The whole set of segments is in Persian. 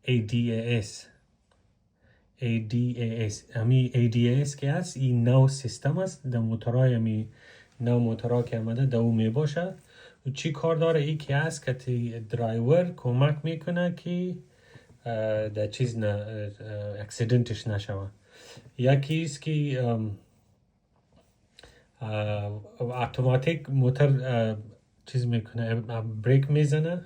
ADAS امی ADAS که هست این نو سیستم است در موتورهای امی نو موتورها که آمده در او می باشه و چی کار داره ای که هست که درایور کمک میکنه که در چیز نه اکسیدنتش نشوه یکی است که اتوماتیک موتور چیز میکنه بریک میزنه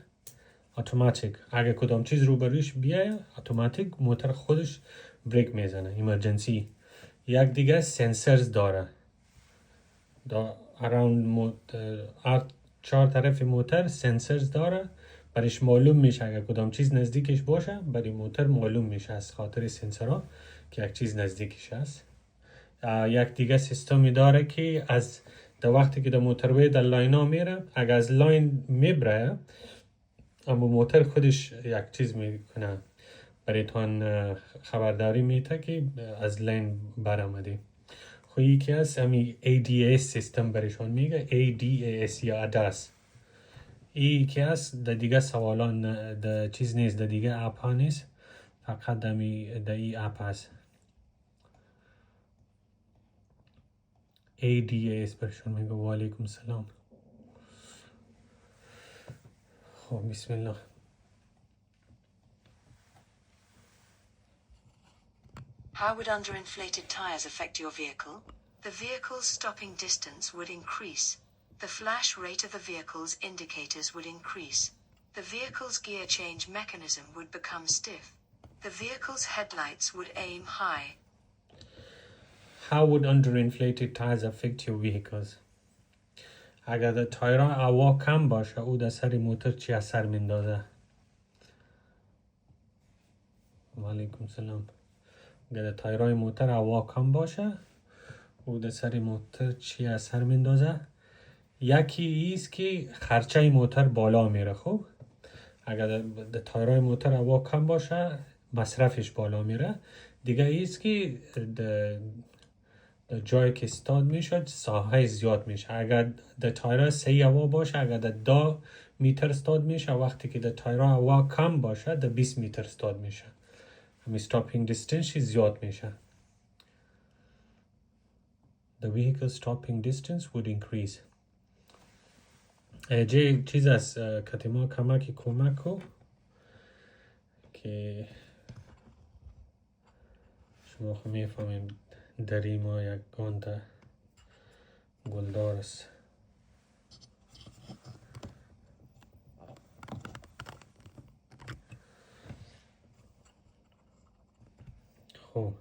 اتوماتیک اگه کدام چیز روبروش بیایه اتوماتیک موتور خودش بریک میزنه ایمرجنسی یک دیگه سنسرز داره اراوند چهار طرف موتور سنسرز داره برش معلوم میشه اگه کدام چیز نزدیکش باشه برای موتور معلوم میشه از خاطر سنسورها که یک چیز نزدیکش هست یک دیگه سیستمی داره که از در وقتی که در موتوری در لاین ها میره اگه از لاین میبره اما موتور خودش یک چیز میکنه برای تان خبرداری میده که از لاین برآمده خب یکی از امی ADAS سیستم برشان میگه ADAS یا ADAS ای که از در دیگه سوالان در چیز نیست در دیگه اپ ها نیست فقط در ای اپ هست ADAS برشان میگه و علیکم سلام خب بسم الله How would underinflated tires affect your vehicle? The vehicle's stopping distance would increase. The flash rate of the vehicle's indicators would increase. The vehicle's gear change mechanism would become stiff. The vehicle's headlights would aim high. How would underinflated tires affect your vehicles? اگر در تایرها هوا کم باشه او در سر موتور چی اثر میندازه؟ و علیکم سلام اگر در تایرهای موتور هوا کم باشه او در سر موتور چی اثر میندازه؟ یکی ایست که خرچه موتور بالا میره خب اگر در تایرهای موتور هوا کم باشه مصرفش بالا میره دیگه ایست که جایی که استاد میشه ساحه زیاد میشه اگر در تایرها 3 هوا باشه اگر در 2 متر استاد میشه وقتی که در تایرها هوا کم باشه در 20 متر استاد میشه همین stopping distance زیاد میشه the vehicle stopping distance would increase چیز از کتیما کمک کو که شما خود میفهمید دری ما یک گانده گلدار است خب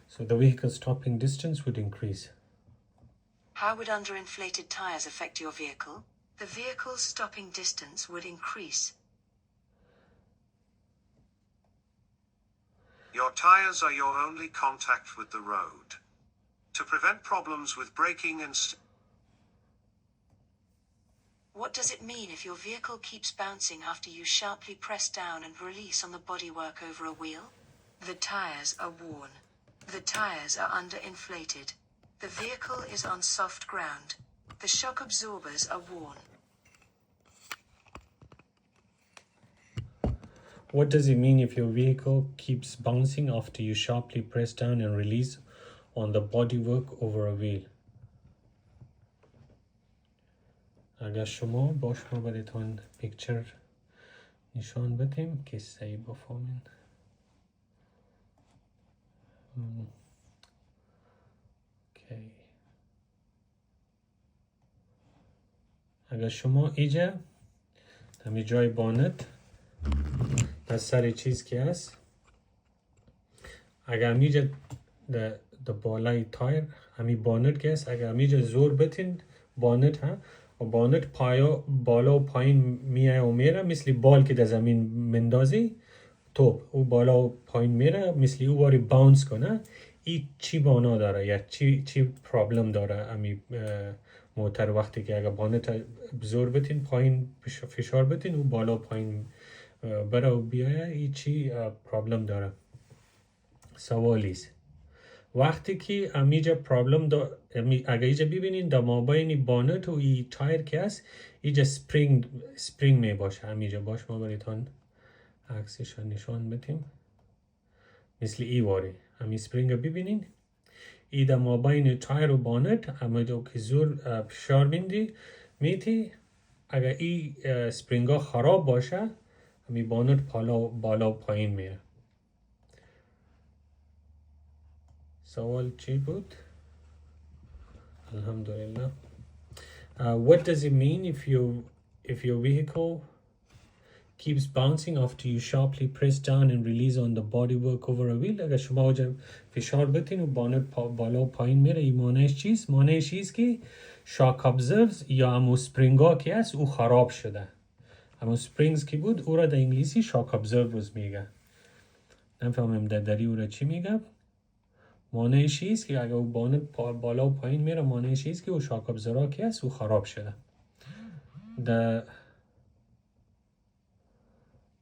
so the vehicle stopping distance would increase. How would underinflated tires affect your vehicle? The vehicle's stopping distance would increase. Your tires are your only contact with the road. To prevent problems with braking and What does it mean if your vehicle keeps bouncing after you sharply press down and release on the bodywork over a wheel? The tires are worn. The tires are underinflated. The vehicle is on soft ground. The shock absorbers are worn. What does it mean if your vehicle keeps bouncing after you sharply press down and release on the bodywork over a wheel? اگر شما باش ما برایتان پیکچر نشان بدیم که صحیح بفهمین اوکی اگر شما اینجا همین جای بانت از سر چیز که هست اگر همیجا در بالای تایر همین بانت که هست اگر همیجا زور بتین بانت ها و بانت بالا و پایین میای و میره مثل بال که در زمین مندازی توپ او بالا و پایین میره مثل او باری باونس کنه این چی بانا داره یا چی پرابلم داره امی موتر وقتی که اگر بانت زور بتین پایین فشار بتین او بالا و پایین بره و بیایه این چی پرابلم داره سوالیست وقتی که امیجا پرابلم داره اگر ایجا ببینین در مابین بانت و ای تایر که هست ایجا سپرینگ می باشه امیجا باش ما بریتان عکسش رو نشان بدیم. مثل ای واری همین سپرینگ ببینین، ای در مابین تایر و بانت اما دو که زور فشار بندی میتی، اگر ای سپرینگا خراب باشه همین بانت بالا و پایین میره. سوال چی بود؟ Alhamdulillah. What does it mean if your vehicle keeps bouncing after you sharply press down and release on the bodywork over a wheel؟ اگر شما وجه فشار بتین و بانت بالا و پایین میره، این معنیش چیست؟ معنیش چیست که شاک ابزرز یا همون سپرینگا که هست او خراب شده. همون سپرینگز که بود او را در انگلیسی شاک ابزرز میگه. نفهمم در دری او را چی میگه. معنیش چیست که اگر او بانت بالا و پایین میره، معنیش چیست که او شاک ابزرها که هست او خراب شده. در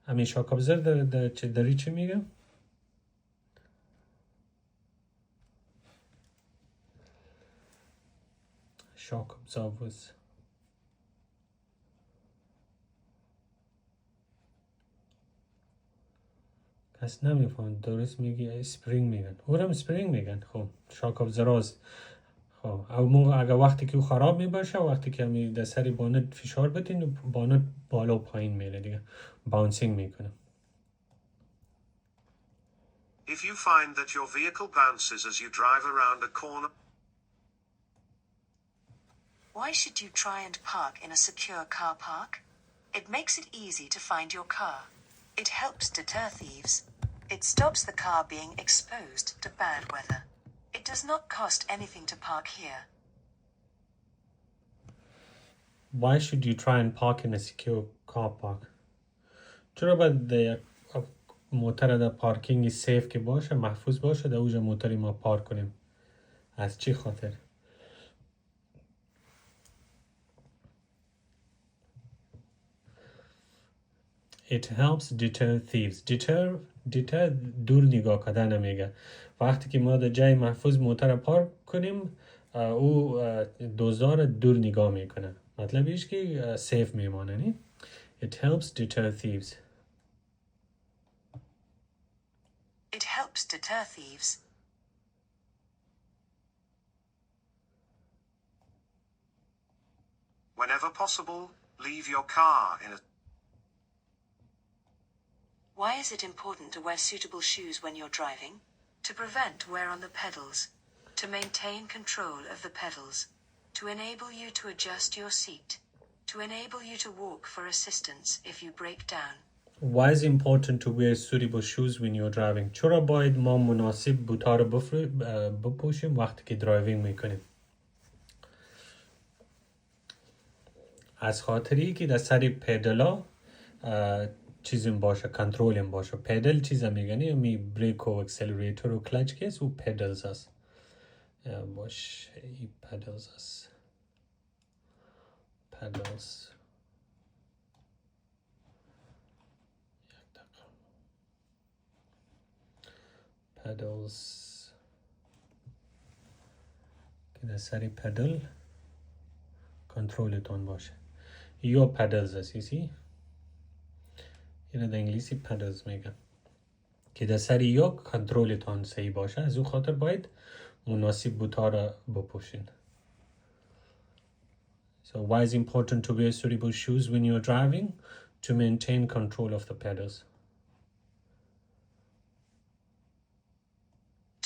همین شاک ابزر داری چی میگه؟ shock absorbers. کس نمیفهم. درست میگی اسپرینگ میگن، اونم اسپرینگ میگن. خب شاک ابزراز. خب اگر وقتی که او خراب میباشه، وقتی که همی در سری بانت فشار بتین، بانت بالا و پایین میره دیگه، باونسینگ میکنه. If you find that your vehicle bounces as you drive around a corner, Why should you try and park in a secure car park? It makes it easy to find your car. It helps deter thieves. It stops the car being exposed to bad weather. It does not cost anything to park here. Why should you try and park in a secure car park? چرا باید موتر در پارکینگ سیف که باشه، محفوظ باشه، در اوج موتری ما پارک کنیم؟ از چی خاطر؟ It helps deter thieves. deter دور نگاه کردن میگه. وقتی که ما در جای محفوظ موتر پارک کنیم، او دزدار دور نگاه میکنه. مطلب ایش که سیف میمانه نی؟ It helps deter thieves. It helps deter thieves. whenever possible, leave your car in a Why is it important to wear suitable shoes when you're driving? To prevent wear on the pedals. To maintain control of the pedals. To enable you to adjust your seat. To enable you to walk for assistance if you break down. Why is it important to wear suitable shoes when you're driving? چرا باید ما مناسب بوتا رو بپوشیم وقتی که درایوینگ میکنیم؟ از خاطری که در سری پیدلا چیزیم باشه، کنترولیم باشه. پیدل چیزا میگنی می بریک و اکسلریتور و کلچ کیس و پیدلز هست. باشه ای پیدلز هست. پیدلز pedals که در سری پدل کنترولتون باشه. یا پدلز هستی اینه در انگلیسی پدلز میگن که در سری یا کنترولتون صحیح باشه. از او خاطر باید مناسب بوتا را بپوشین. So why is it important to wear suitable shoes when you're driving? To maintain control of the pedals.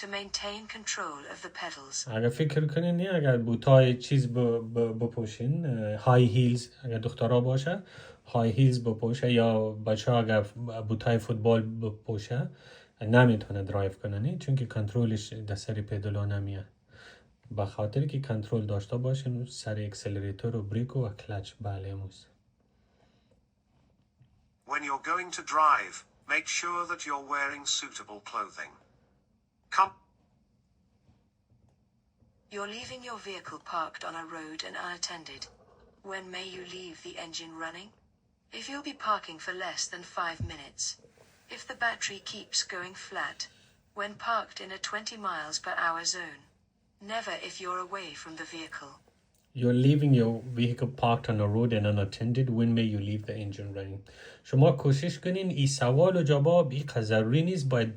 To maintain control of the pedals. اگر فکر کنین نه، اگر بوتای چیز بپوشین، های هیلز، اگر دخترها باشه های هیلز بپوشه، یا بچه ها اگر بوتای فوتبال بپوشه، نمیتونه درایو کنه، چون که کنترلش در سری پیدلا نمیاد. به خاطر که کنترل داشته باشین سری اکسلریتور و بریک و کلچ. بله موس. When you're going to drive, make sure that you're wearing suitable clothing. You're leaving your vehicle parked on a road and unattended. When may you leave the engine running? If you'll be parking for less than 5 minutes. If the battery keeps going flat. When parked in a 20 miles per hour zone. Never if you're away from the vehicle. You're leaving your vehicle parked on a road and unattended. When may you leave the engine running? شما کوشش کنین این سوال و جواب این ضروری نیست، باید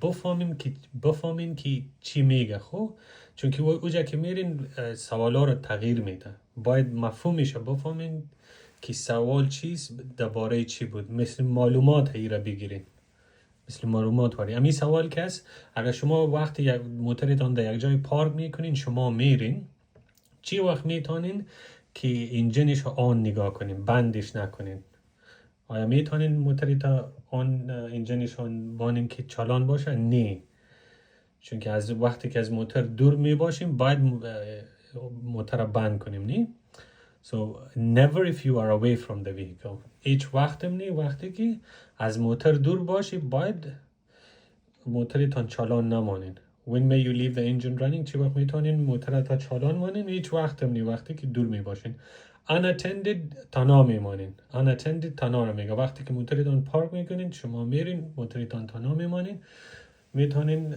بفهمین که چی میگه. خب چون که اوجا که میرین سوالا رو تغییر میده، باید مفهومش بفهمین که سوال چیست، درباره چی بود. مثل معلومات هی را بگیرین، مثل معلومات واری همین سوال که است. اگر شما وقتی یک موترتان در یک جای پارک میکنین، شما میرین، چی وقت میتونین که انجینش رو آن نگاه کنین، بندش نکنین؟ آیا میتونین موترتا آن انجینش آن بانین که چالان باشه؟ نه، چون که از وقتی که از موتر دور میباشیم باید موتر رو بند کنیم. نه. So never if you are away from the vehicle. هیچ وقتم نه وقتی که از موتر دور باشی باید موترتان چالان نمانین. When may you leave the engine running؟ چی وقت میتونین موتر تا چالان مانین؟ هیچ وقتم نه وقتی که دور میباشین. unattended تنها میمانین. unattended تنها رو میگه وقتی که موترتان پارک میکنین، شما میرین موترتان تنها میمانین، میتونین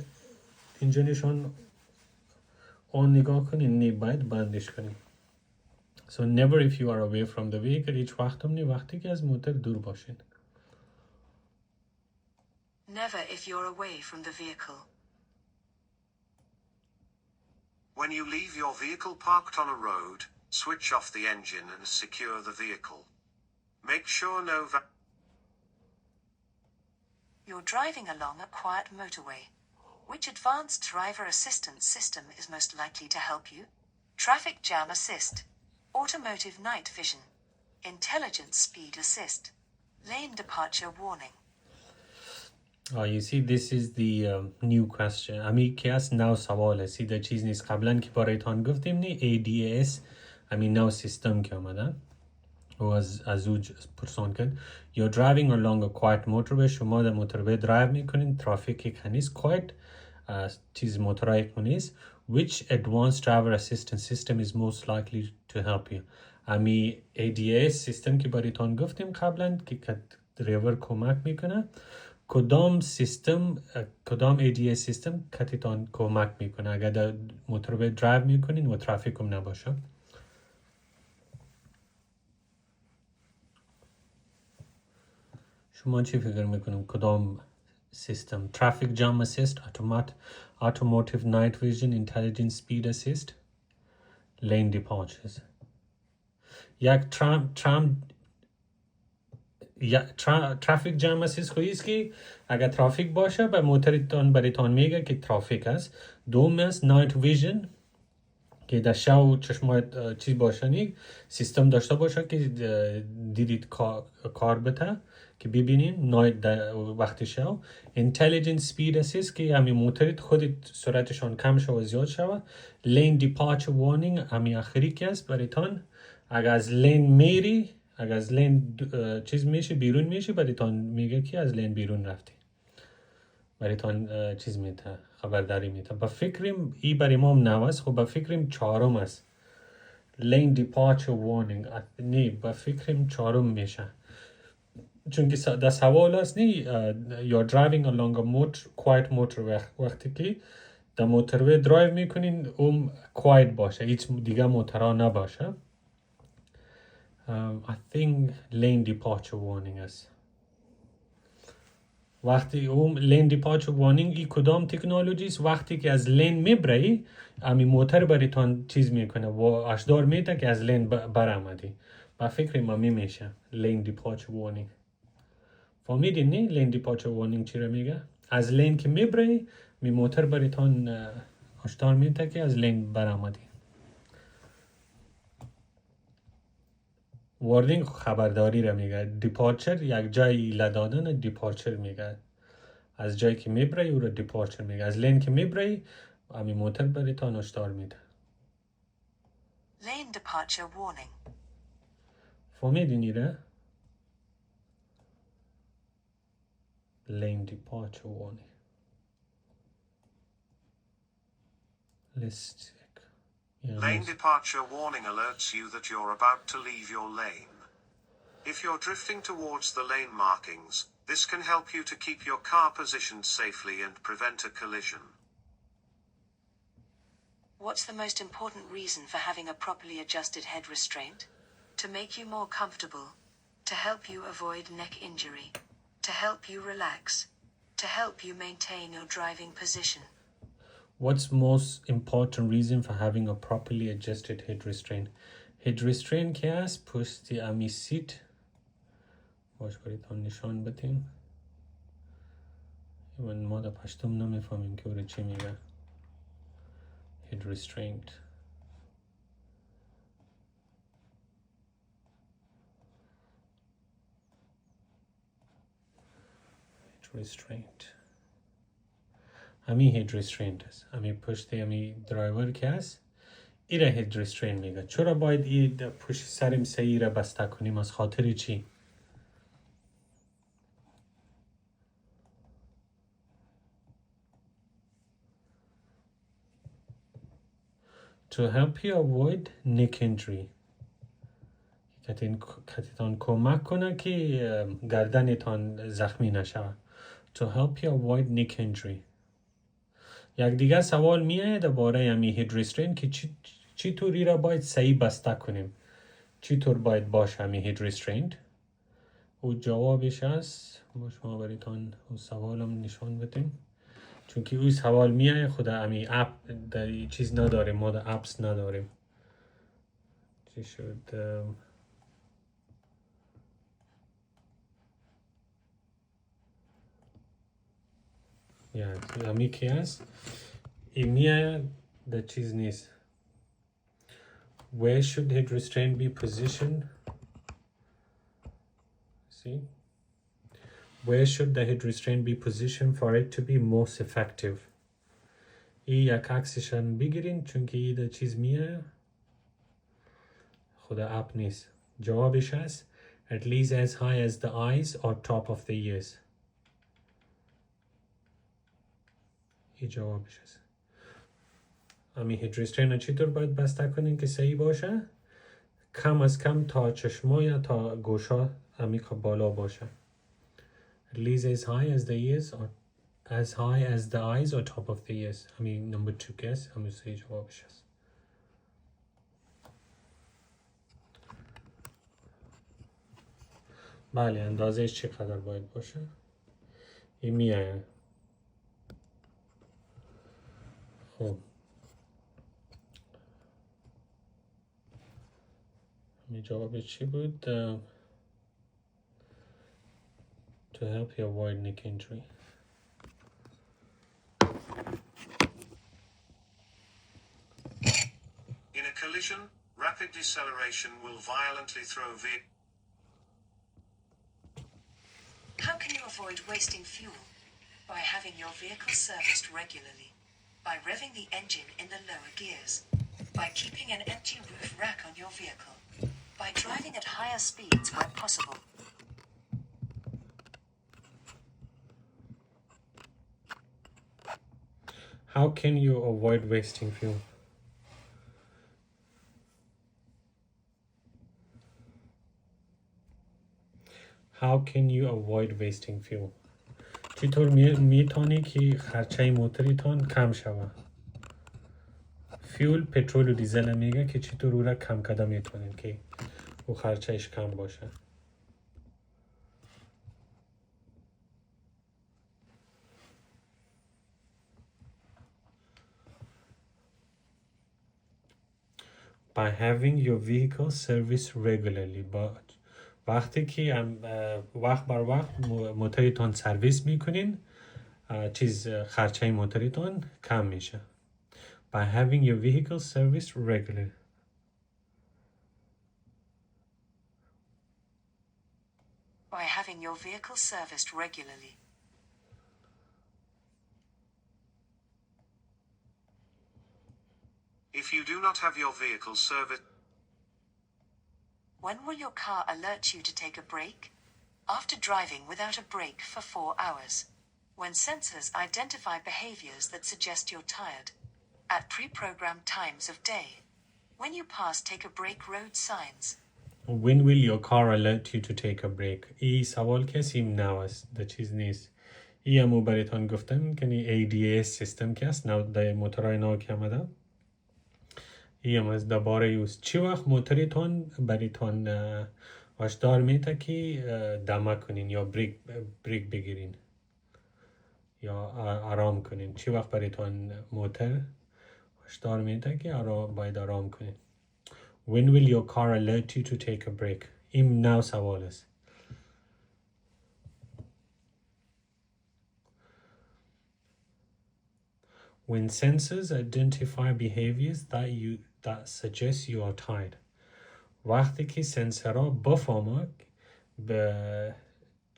انجینشون آن نگاه کنین، نه باید بندش کنین. So never if you are away from the vehicle. هیچ وقتم نه وقتی که از موتر دور باشین. Never if you're away from the vehicle. When you leave your vehicle parked on a road, switch off the engine and secure the vehicle. Make sure no You're driving along a quiet motorway. Which advanced driver assistance system is most likely to help you? Traffic jam assist, automotive night vision, intelligent speed assist, lane departure warning. You see, this is the new question. امی که است نو سوال است، در چیز نیست. قبلا که برایتان گفتیم نی ADAS همین نو سیستم که آمده و از اوج پرسان کرد. You're driving along a quiet motorway. شما در موتروی درایو میکنین، ترافیکی که نیست، quiet چیز موتورایی که نیست. Which advanced driver assistance system is most likely to help you؟ امی ADAS سیستم که برایتان گفتیم قبلا که دریور کمک میکنه، کدام ADAS سیستم کتیتان کمک میکنه اگر در موتروی درایو میکنین و ترافیک هم نباشه؟ شما چی فکر میکنیم کدام سیستم؟ ترافیک جام اسیست، automotive night vision, intelligent speed assist, lane departures. یک ترافیک جام اسیست خویست که اگر ترافیک باشه به موترتان بریتان میگه که ترافیک است. دوم است نایت ویژن که در شب چشمایت چیز باشه، سیستم داشته باشه که دیدید کار بته که ببینین نایت وقتی شب. اینتلیجنت سپید اسیست که همین موترت خودت سرعتشان کم شو و زیاد شوه. لین دیپارچر وارنینگ همین آخری که است بریتان اگر از لین میری، اگر از لین چیز میشه بیرون میشه بریتان میگه که از لین بیرون رفتی، بریتان چیز میده، خبرداری میده. با فکریم ای بر امام نواست، خب با فکریم چهارم است lane departure warning. نه با فکریم چهارم میشه، چون که در سوال است نه you're driving along a quiet motorway. وقتی که در موتروی درایو میکنین اون quiet باشه، هیچ دیگه موترها نباشه. I think lane departure warning است. وقتی اون لین دیپارچر وارنینگ ای کدام تکنولوژی است؟ وقتی که از لین میبری امی موتر بریتان چیز میکنه و اشدار میده که از لین برآمدی. با فکر ما میشه لین دیپارچر وارنینگ. فهمیدین نه لین دیپارچر وارنینگ چی رو میگه؟ از لین که میبری می موتر بریتان اشدار میده که از لین برآمدی. وارنینگ خبرداری را میگه. دیپارچر یک جایی لدادن دیپارچر میگه. از جایی که میبری او را دیپارچر میگه. از لین که میبری امی موتر بریتان اشدار میده. Lane departure warning. فهمیدین ایره؟ Lane departure warning. Let's check. Lane departure warning alerts you that you're about to leave your lane. If you're drifting towards the lane markings, this can help you to keep your car positioned safely and prevent a collision. What's the most important reason for having a properly adjusted head restraint? To make you more comfortable. To help you avoid neck injury. To help you relax. To help you maintain your driving position. What's most important reason for having a properly adjusted head restraint? Head restraint که هست پشت امی سیت باش بریتان نشان بدیم. من ما در پشتم نمیفهمیم که اوره چی میگه. Head restraint. Restraint. همی هید restraint است. همی پشت همی درایور که هست ایره هید restraint میگه. چرا باید این پشت سرم سعی را بسته کنیم؟ از خاطر چی؟ To help you avoid neck injury. کتیتان کمک کنه که گردنتان زخمی نشود. To help you avoid neck injury. یک دیگه سوال میاد درباره همی هید restraint که چی طوری را باید صحیح بسته کنیم؟ چی طور باید باشه همی هید restraint؟ او جوابش هست باش ما بریتان او سوالم نشان بدیم. چون که او سوال میاد خود همی اپ در چیز نداریم، ما در اپس نداریم. چی شد؟ همی که هست این میاد در چیز نیست. Where should head restraint be positioned? See? Where should the head restraint be positioned for it to be most effective? این یک عکسشان بگیرین چون که این در چیز میاد خود اپ نیست. جوابش هست at least as high as the eyes or top of the ears. این جوابش هست. امی هید restraint چطور باید بسته کنین که صحیح باشه؟ کم از کم تا چشما یا تا گوشا امی که بالا باشه. At least as high as the ears or as high as the eyes or top of the ears. همین number 2 guess همین صحیح جوابش هست. بله اندازهش چقدر باید باشه؟ این میایه. خب می جواب چی بود؟ To help you avoid neck injury. In a collision, rapid deceleration will violently throw vehicle. How can you avoid wasting fuel? By having your vehicle serviced regularly. By revving the engine in the lower gears. By keeping an empty roof rack on your vehicle. By driving at higher speeds where possible. How can you avoid wasting fuel? How can you avoid wasting fuel? چطور میتونی که خرچه موتریتان کم شود؟ فیول پترول و دیزل میگه که چطور او را کم کده میتونین که او خرچهش کم باشه. By having your vehicle serviced regularly. وقتی که وقت بر وقت موتریتان سرویس میکنین خرچه موتریتان کم میشه. By having your vehicle serviced regularly. By having your vehicle serviced regularly. If you do not have your vehicle serviced, when will your car alert you to take a break? After driving without a brake for 4 hours. When sensors identify behaviors that suggest you're tired. At pre-programmed times of day. When you pass take a break road signs. When will your car alert you to take a break? این سوال کسی نو است. ده چیز نیست. همو برایتان گفتم که ADAS سیستم که است. در موتورهای نو که آمده. ایم از درباره یوز چی وقت موتریتون بریتون هشدار میده که دمه کنین یا بریک بگیرین یا آرام کنین. چی وقت بریتون موتر هشدار میده که باید آرام کنین. When will your car alert you to take a break? این نو سوال است. When sensors identify behaviors that suggest you are tired. وقتی که سنسورها بفهمه به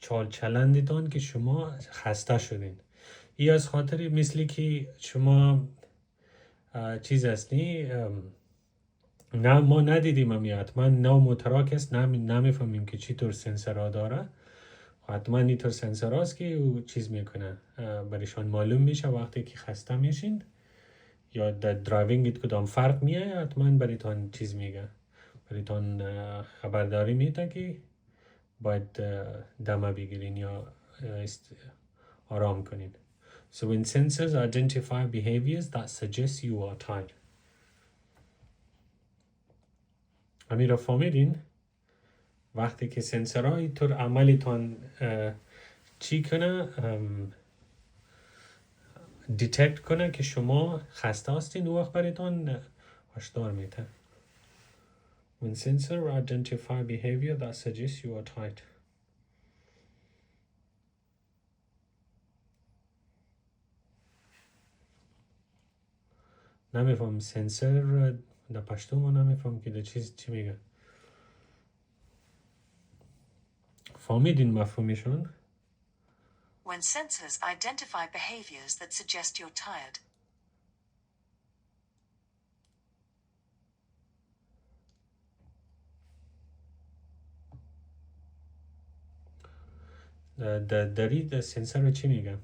چال چلندتان که شما خسته شدین. ای از خاطر مثلی که شما چیز هستی نه ما ندیدیم حتما نو موتراک است نمیفهمیم که چی طور سنسورها داره. حتما اینطور سنسور هاست که او چیز میکنه برایشان معلوم میشه وقتی که خسته میشین یا در درایوینگت کدام فرق میایه حتما برایتان چیز میگه برایتان خبرداری میده که باید دمه بگیرین یا آرام کنین. So when sensors identify behaviors that suggest you are tired. همین را فهمیدین؟ وقتی که سنسورها اینطور عملیتان چی کنه دیتکت کنه که شما خسته هستین او وقت برایتان هشدار میده. When sensors identify behavior that suggests you are tired. نمیفهم سنسور در پشتو ما نمیفهم که در چیز چی میگه. فهمیدین مفهومشون؟ When sensors identify behaviors that suggest you're tired. داری سنسور چی میگه؟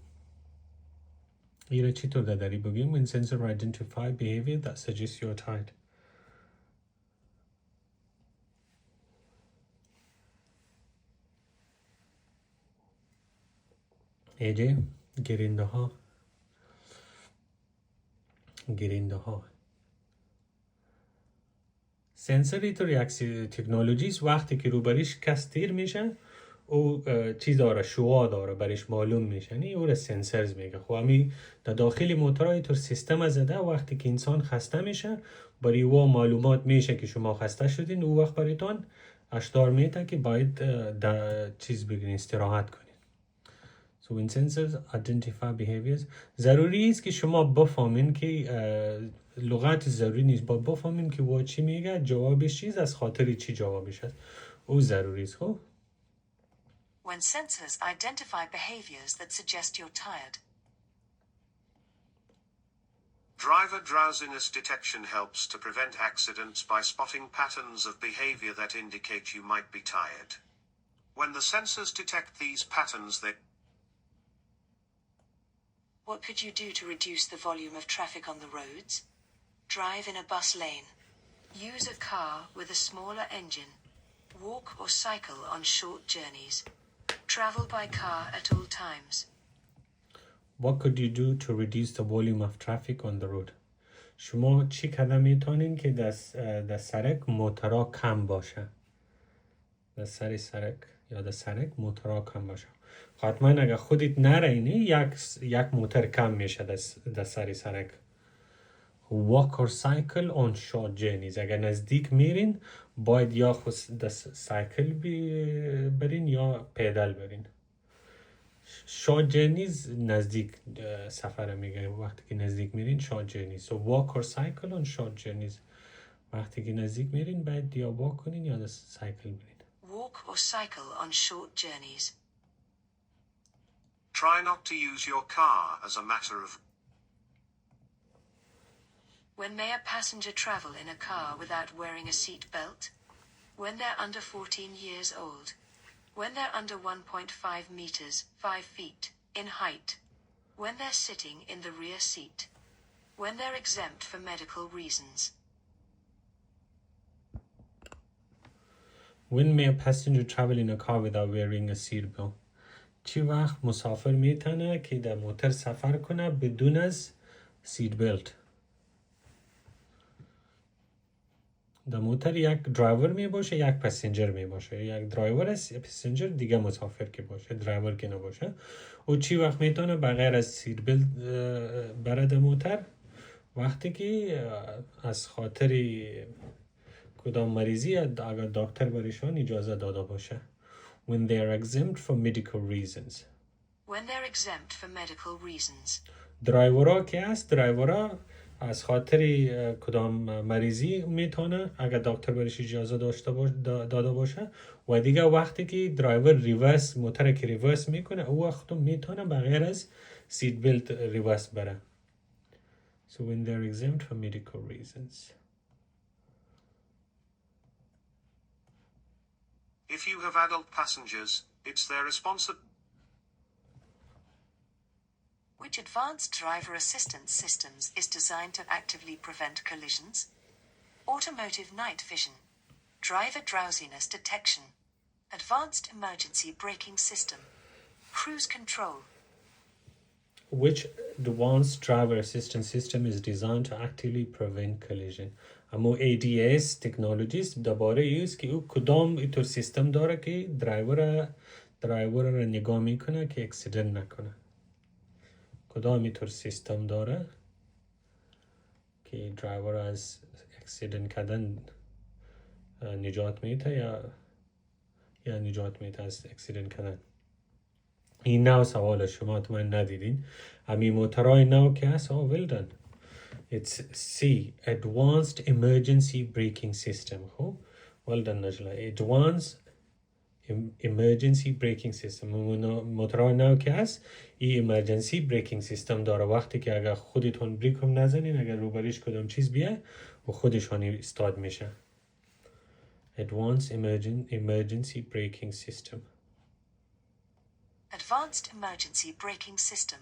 ایره چی طور داری بگیم؟ When sensors identify behavior that suggests you're tired. ایجه گرینده ها سنسوری تو تکنولوژی است وقتی که روبریش کس تیر میشه او چیز داره شعاع داره برش معلوم میشه یعنی او را سنسرز میگه. خب همی در داخل موتورهای تو سیستم زده وقتی که انسان خسته میشه برای او معلومات میشه که شما خسته شدین او وقت برایتان هشدار میده که باید چیز بگیرین استراحت کنین. So when sensors identify behaviors ضروری است که شما بفهمین که لغت ضروری نیست با بفهمین که او چی میگه جوابش چیز از خاطر چی جوابش هست او ضروری است. خب When sensors identify behaviors that suggest you're tired. Driver drowsiness detection helps to prevent accidents by spotting patterns of behavior that indicate you might be tired. When the sensors detect these patterns, they... What could you do to reduce the volume of traffic on the roads? Drive in a bus lane. Use a car with a smaller engine. Walk or cycle on short journeys. Travel by car at all times. What could you do to reduce the volume of traffic on the road? شما چی کردن میتونین که در سرک موتورها کم باشه؟ در سر سرک یا در سرک موتورها کم باشه. حتما اگه خودت نرینی یک موتور کم میشه در سر سرک. Walk or cycle on short journeys. اگه نزدیک میرین باید یا خود سایکل برین یا پیدل برین. Short journeys نزدیک سفر میگه وقتی که نزدیک میرین short journeys. So walk or cycle on short journeys. وقتی که نزدیک میرین باید یا walk کنین یا سایکل برین. Walk or cycle on short journeys. Try not to use your car as a matter of... When may a passenger travel in a car without wearing a seat belt? When they're under 14 years old. When they're under 1.5 meters, 5 feet, in height. When they're sitting in the rear seat. When they're exempt for medical reasons. When may a passenger travel in a car without wearing a seat belt? چی وقت مسافر میتونه که در موتر سفر کنه بدون از سیت بلت؟ در موتر یک درایور می باشه یک پسنجر می باشه. یک درایور است یک پسنجر دیگه مسافر که باشه درایور که نباشه و چی وقت میتونه بغیر از سیت بلت برد موتر وقتی که از خاطر کدام مریضی اگر دکتر برایشان اجازه داده باشه when they are exempt for medical reasons. When they're exempt for medical reasons. درایورا که است درایورا از خاطر کدام مریضی میتونه اگر دکتر برش اجازه داده باشه و دیگه وقتی که درایور ریورس موتر که ریورس میکنه او وقت میتونه بغیر از سیت بلت ریورس بره. So when they're exempt for medical reasons. If you have adult passengers, it's their responsibility. Which advanced driver assistance systems is designed to actively prevent collisions? Automotive night vision, driver drowsiness detection, advanced emergency braking system, cruise control. Which advanced driver assistance system is designed to actively prevent collision. اما ADS technologies درباره ایست که او کدام ایتور سیستم داره که درایور را نگاه میکنه که اکسیدنت نکنه. کدام ایتور سیستم داره که درایور از اکسیدنت کردن نجات میده یا نجات میده از اکسیدنت کردن. این نوع سوال شما تو من ندیدین. امی موترهای نوع که هست ولدن. It's C. Advanced Emergency Braking System. خب ولدن نجلا. Advanced Emergency Braking System. موترهای نوع که هست این Emergency Braking System داره. وقتی که اگر خودتون بریک هم نزنین اگر روبریش کدام چیز بیه و خودشان استارت میشه. Advanced Emergency Braking System. Advanced emergency braking system.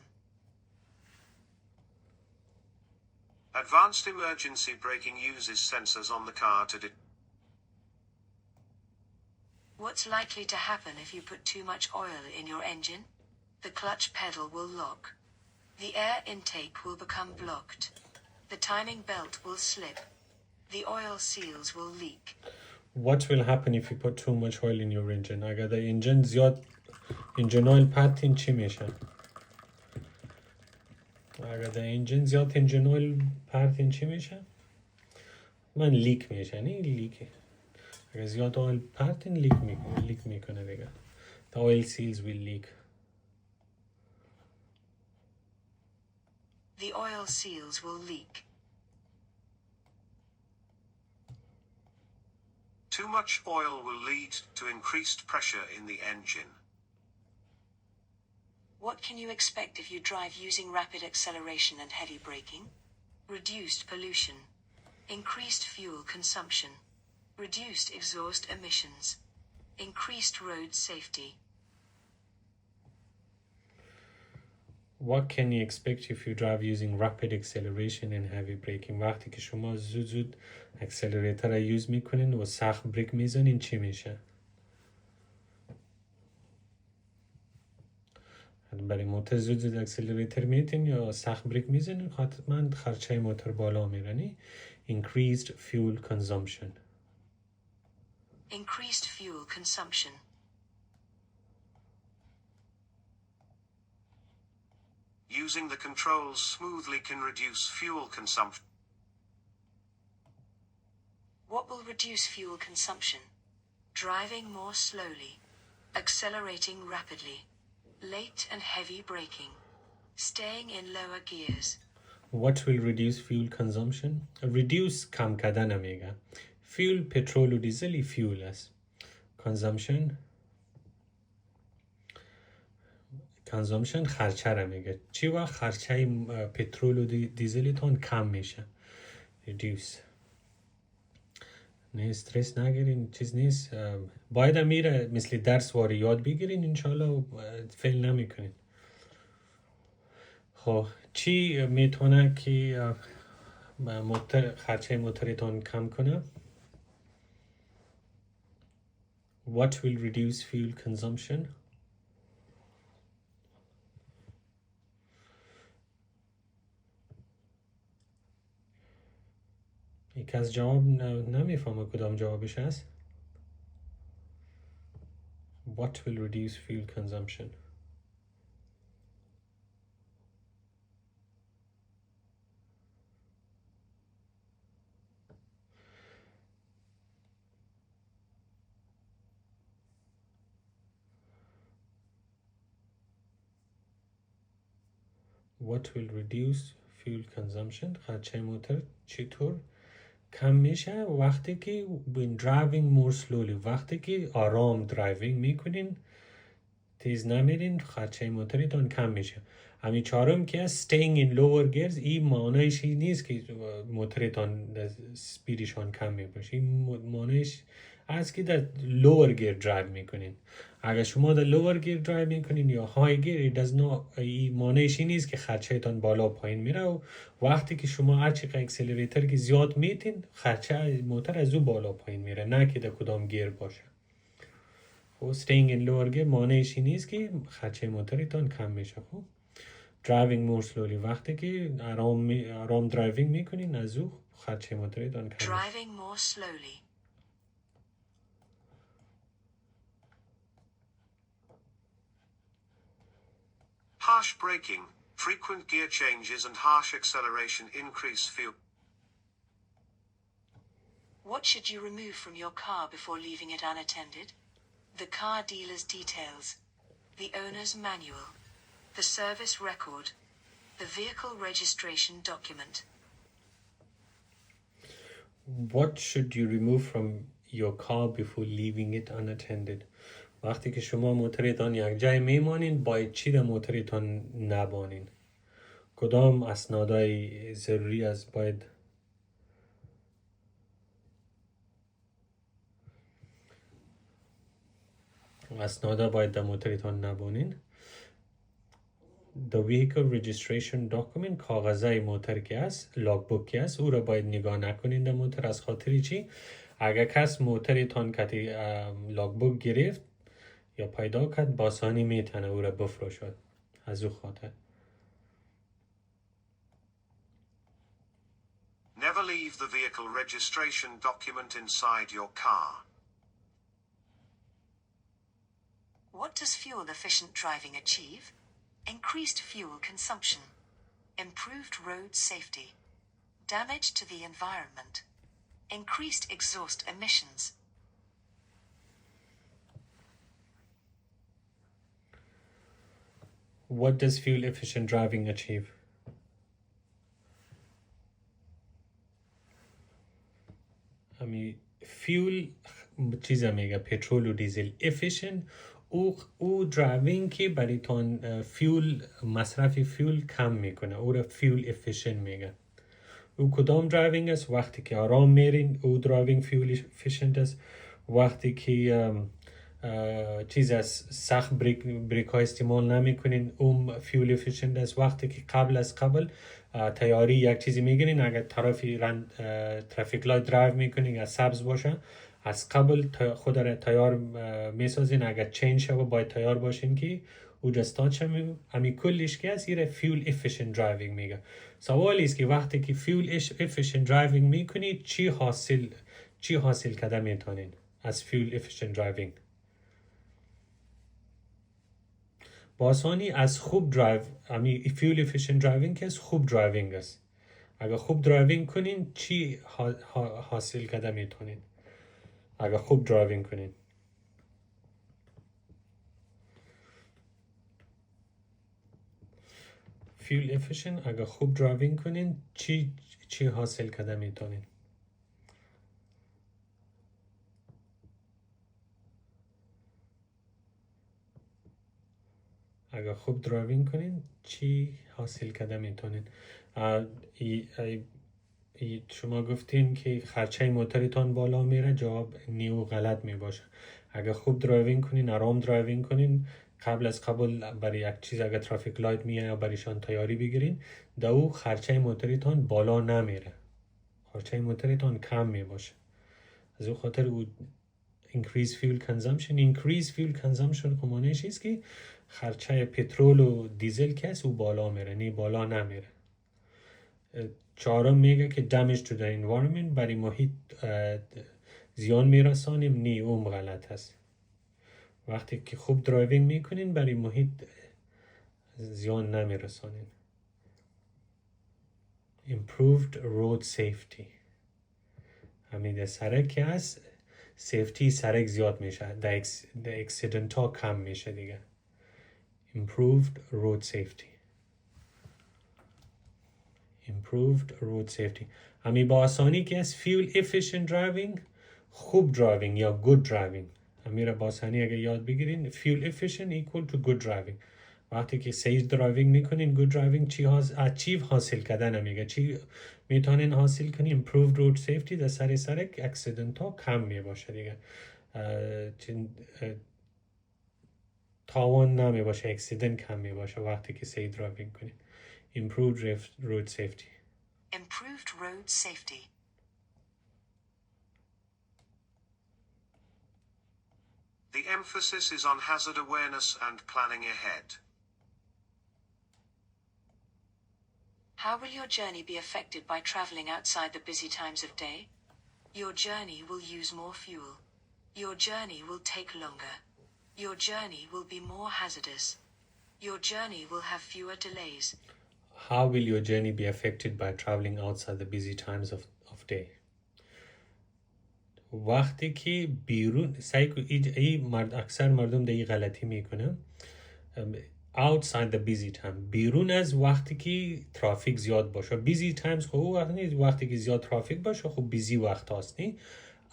Advanced emergency braking uses sensors on the car to What's likely to happen if you put too much oil in your engine? The clutch pedal will lock. The air intake will become blocked. The timing belt will slip. The oil seals will leak. What will happen if you put too much oil in your engine? اگر در انجن زیاد انجن آیل پرتین چی میشه؟ اگر در انجن زیاد انجن آیل پرتین چی میشه؟ من لیک میشه نه لیکه. اگر زیاد آیل پرتین لیک میکنه دیگه. The oil seals will leak. The oil seals will leak. Too much oil will lead to increased pressure in the engine. What can you expect if you drive using rapid acceleration and heavy braking? Reduced pollution, increased fuel consumption, reduced exhaust emissions, increased road safety. What can you expect if you drive using rapid acceleration and heavy braking? وقتی که شما زود اکسلراتور را یوز میکنین و سخت بریک میزنین چی میشه؟ برای موتور زود اکسلراتور میتین یا سخت بریک میزنین حتما خرچه موتور بالا میرنی. Increased fuel consumption. Increased fuel consumption. Using the controls smoothly can reduce fuel consumption. What will reduce fuel consumption? Driving more slowly, accelerating rapidly, late and heavy braking, staying in lower gears. What will reduce fuel consumption? Reduce کم کردن میگه. Fuel پترول و دیزل fuel است. Consumption خرچه را میگه. چی وقت خرچه پترول و دیزلتون کم میشه؟ Reduce. نه استرس نگیرین چیز نیست. باید میره مثل درس واری یاد بگیرین انشالله فیل نمیکنین. خب چی میتونه که خرچه موتورتون کم کنه؟ What will reduce fuel consumption? یکی از جواب نمیفهمه کدام جوابش هست. What will reduce fuel consumption? What will reduce fuel consumption? خرچه موتور چطور کم میشه؟ وقتی که when driving more slowly، وقتی که آرام درایوینگ میکنین، تیز نمیرین، خرچه موتورتون کم میشه. همین چهارم که staying in lower gears، این معنیش نیست که موتورتون سپیدشون کم میشه. این معنیش از که در lower gear درایو میکنین. اگر شما در lower gear درایو میکنین یا high gear، it does not، این معنیش نیست که خرچه تون بالا پایین میره. و وقتی که شما هر چقدر اکسلریتر که زیاد میتین، خرچه موتور از او بالا پایین میره، نه که در کدام گیر باشه. خب staying in lower gear معنیش نیست که خرچه موتورتون کم میشه. خب driving more slowly، وقتی که آرام درایوینگ میکنین، از او خرچه موتورتون کم میشه. Driving more slowly. Harsh braking, frequent gear changes and harsh acceleration increase fuel. What should you remove from your car before leaving it unattended? The car dealer's details, the owner's manual, the service record, the vehicle registration document. What should you remove from your car before leaving it unattended? وقتی که شما موتورتان یک جای میمانین، باید چی در موتورتان نبانین؟ کدام اسنادای ضروری از باید اسنادا باید در موتورتان نبانین؟ The vehicle registration document، کاغذای موتور که است، لاگ بوک که است، او را باید نگاه نکنین در موتور. از خاطر چی؟ اگر کس موتورتان کتی لاگ بوک گرفت یا پیدا کرد، باسانی میتونه او را بفروشد. از او خاطر Never leave the vehicle registration document inside your car. What does fuel-efficient driving achieve? Increased fuel consumption, improved road safety, damage to the environment, increased exhaust emissions. What does fuel-efficient driving achieve? فیول چیزا میگه، پترول و دیزل. efficient او درایوینگ که برای تان فیول مصرف فیول کم میکنه، او را فیول efficient میگه. او کدام درایوینگ است؟ وقتی که آرام میرین، او درایوینگ فیول efficient است. وقتی که چیز از سخت بریک های استعمال نمی کنین، اون فیول efficient است. وقتی که قبل تیاری یک چیزی میگیرین، اگر ترافیک لایت درایو میکنین، از سبز باشه، از قبل خود را تیار میسازین. اگر چین شوه باید تیار باشین که او جستاد شد. همین کلش که است، ایره فیول efficient درایوینگ میگه. سوالی است که وقتی که فیول efficient درایوینگ میکنید، چی حاصل کرده میتونین از فیول efficient درایوینگ؟ با آسانی از خوب درایو، همین فیول efficient درایوینگ که از خوب درایوینگ است. اگر خوب درایوینگ کنین، چی حاصل کرده میتونین؟ اگر خوب درایوینگ کنین، فیول efficient، اگر خوب درایوینگ کنین، چی حاصل کرده میتونین؟ اگر خوب درایوینگ کنین، چی حاصل کرده میتونین؟ شما گفتین که خرچه موتورتان بالا میره، جواب نیو غلط میباشه. اگر خوب درایوینگ کنین، آرام درایوینگ کنین، قبل برای یک چیز اگر ترافیک لایت میاد یا برایشان تیاری بگیرین، در او خرچه موتورتان بالا نمیره، خرچه موتورتان کم میباشه. از او خاطر او increase fuel consumption خمانش است که خرچه پترول و دیزل که است او بالا میره، نه بالا نمیره. چهارم میگه که damage to the environment، برای محیط زیان میرسانیم. نی اوم غلط هست. وقتی که خوب درایوینگ میکنین برای محیط زیان نمیرسانین. improved road safety، همین سرک که هست سیفتی سرک زیاد میشه، در اکسیدنت ها کم میشه دیگه. improved road safety. improved road safety همین با آسانی که از fuel efficient driving، خوب driving یا good driving، همین را با آسانی اگه یاد بگیرین fuel efficient equal to good driving. وقتی که سیف درایوینگ میکنین good driving چی اچیو حاصل کردن میگه، چی میتونین حاصل کنین improved road safety، در سر سرک اکسیدنت ها کم میباشه دیگه، تاوان نمیباشه، اکسیدنت کم میباشه وقتی که سیف درایوینگ کنین. improved road safety. Improved road safety. The emphasis is on hazard awareness and planning ahead. How will your journey be affected by traveling outside the busy times of day? Your journey will use more fuel. Your journey will take longer. Your journey will be more hazardous. Your journey will have fewer delays. How will your journey be affected by traveling outside the busy times of day? وقتی که بیرون اکثر مردم در این غلطی میکنن، outside the busy time، بیرون از وقتی که ترافیک زیاد باشه. busy times خب وقت نیست، وقتی که زیاد ترافیک باشه خب بیزی وقت هست نی.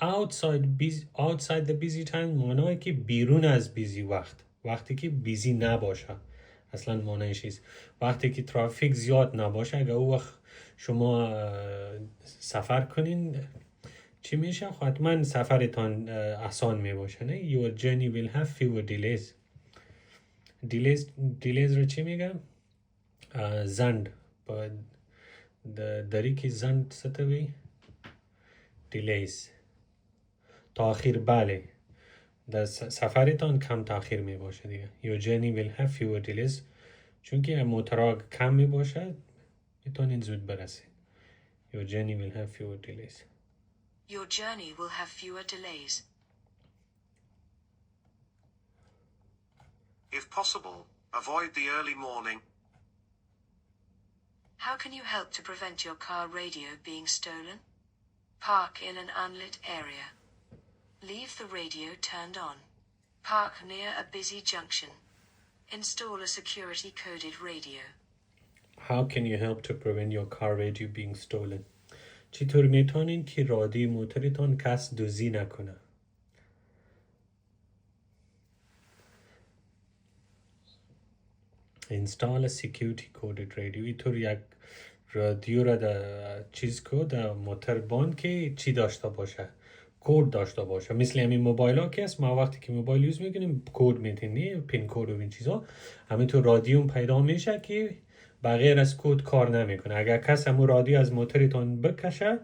outside the busy time معنی که بیرون از بیزی وقت، وقتی که بیزی نباشه. اصلا معنیش چیست؟ وقتی که ترافیک زیاد نباشه، اگه او وقت شما سفر کنین چی میشه؟ حتما سفرتان آسان میباشه نه. your journey will have fewer delays رو چی میگم؟ زند با داری که زند ستوی delays تاخیر. بله در سفرتان کم تاخیر میباشه دیگه. your journey will have fewer delays، چون که موتورها کم میباشه میتونین زود برسید. your journey will have fewer delays. Your journey will have fewer delays. If possible, avoid the early morning. How can you help to prevent your car radio being stolen? Park in an unlit area. Leave the radio turned on. Park near a busy junction. Install a security-coded radio. How can you help to prevent your car radio being stolen? چطور میتونین که رادیو موتورتان کس دزدی نکنه؟ Install a security coded radio. اینطور یک رادیو را در چیز کو در موتور باند که چی داشته باشه، کد داشته باشه. مثل همین موبایل ها که هست، ما وقتی که موبایل یوز میکنیم کد میتینی، پین کد و این چیزا، همینطور رادیو پیدا میشه که بغیر از کد کار نمیکنه. اگر کس همون رادیو از موتورتون بکشه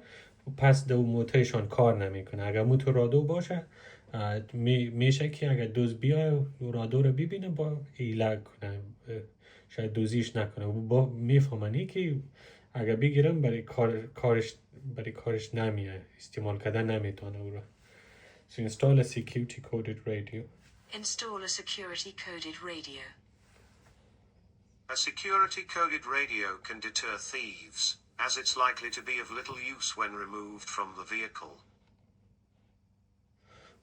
پس دو موتورشان کار نمیکنه. اگر موتور رادیو باشه میشه که اگر دوز بیای رادیو رو ببینه با ایله کنه، شاید دوزیش نکنه. با میفهمنی که اگر بگیرم برای کارش نمیه، استعمال کردن نمیتونه او را. So install a security coded radio. Install a security-coded radio. A security-coded radio can deter thieves, as it's likely to be of little use when removed from the vehicle.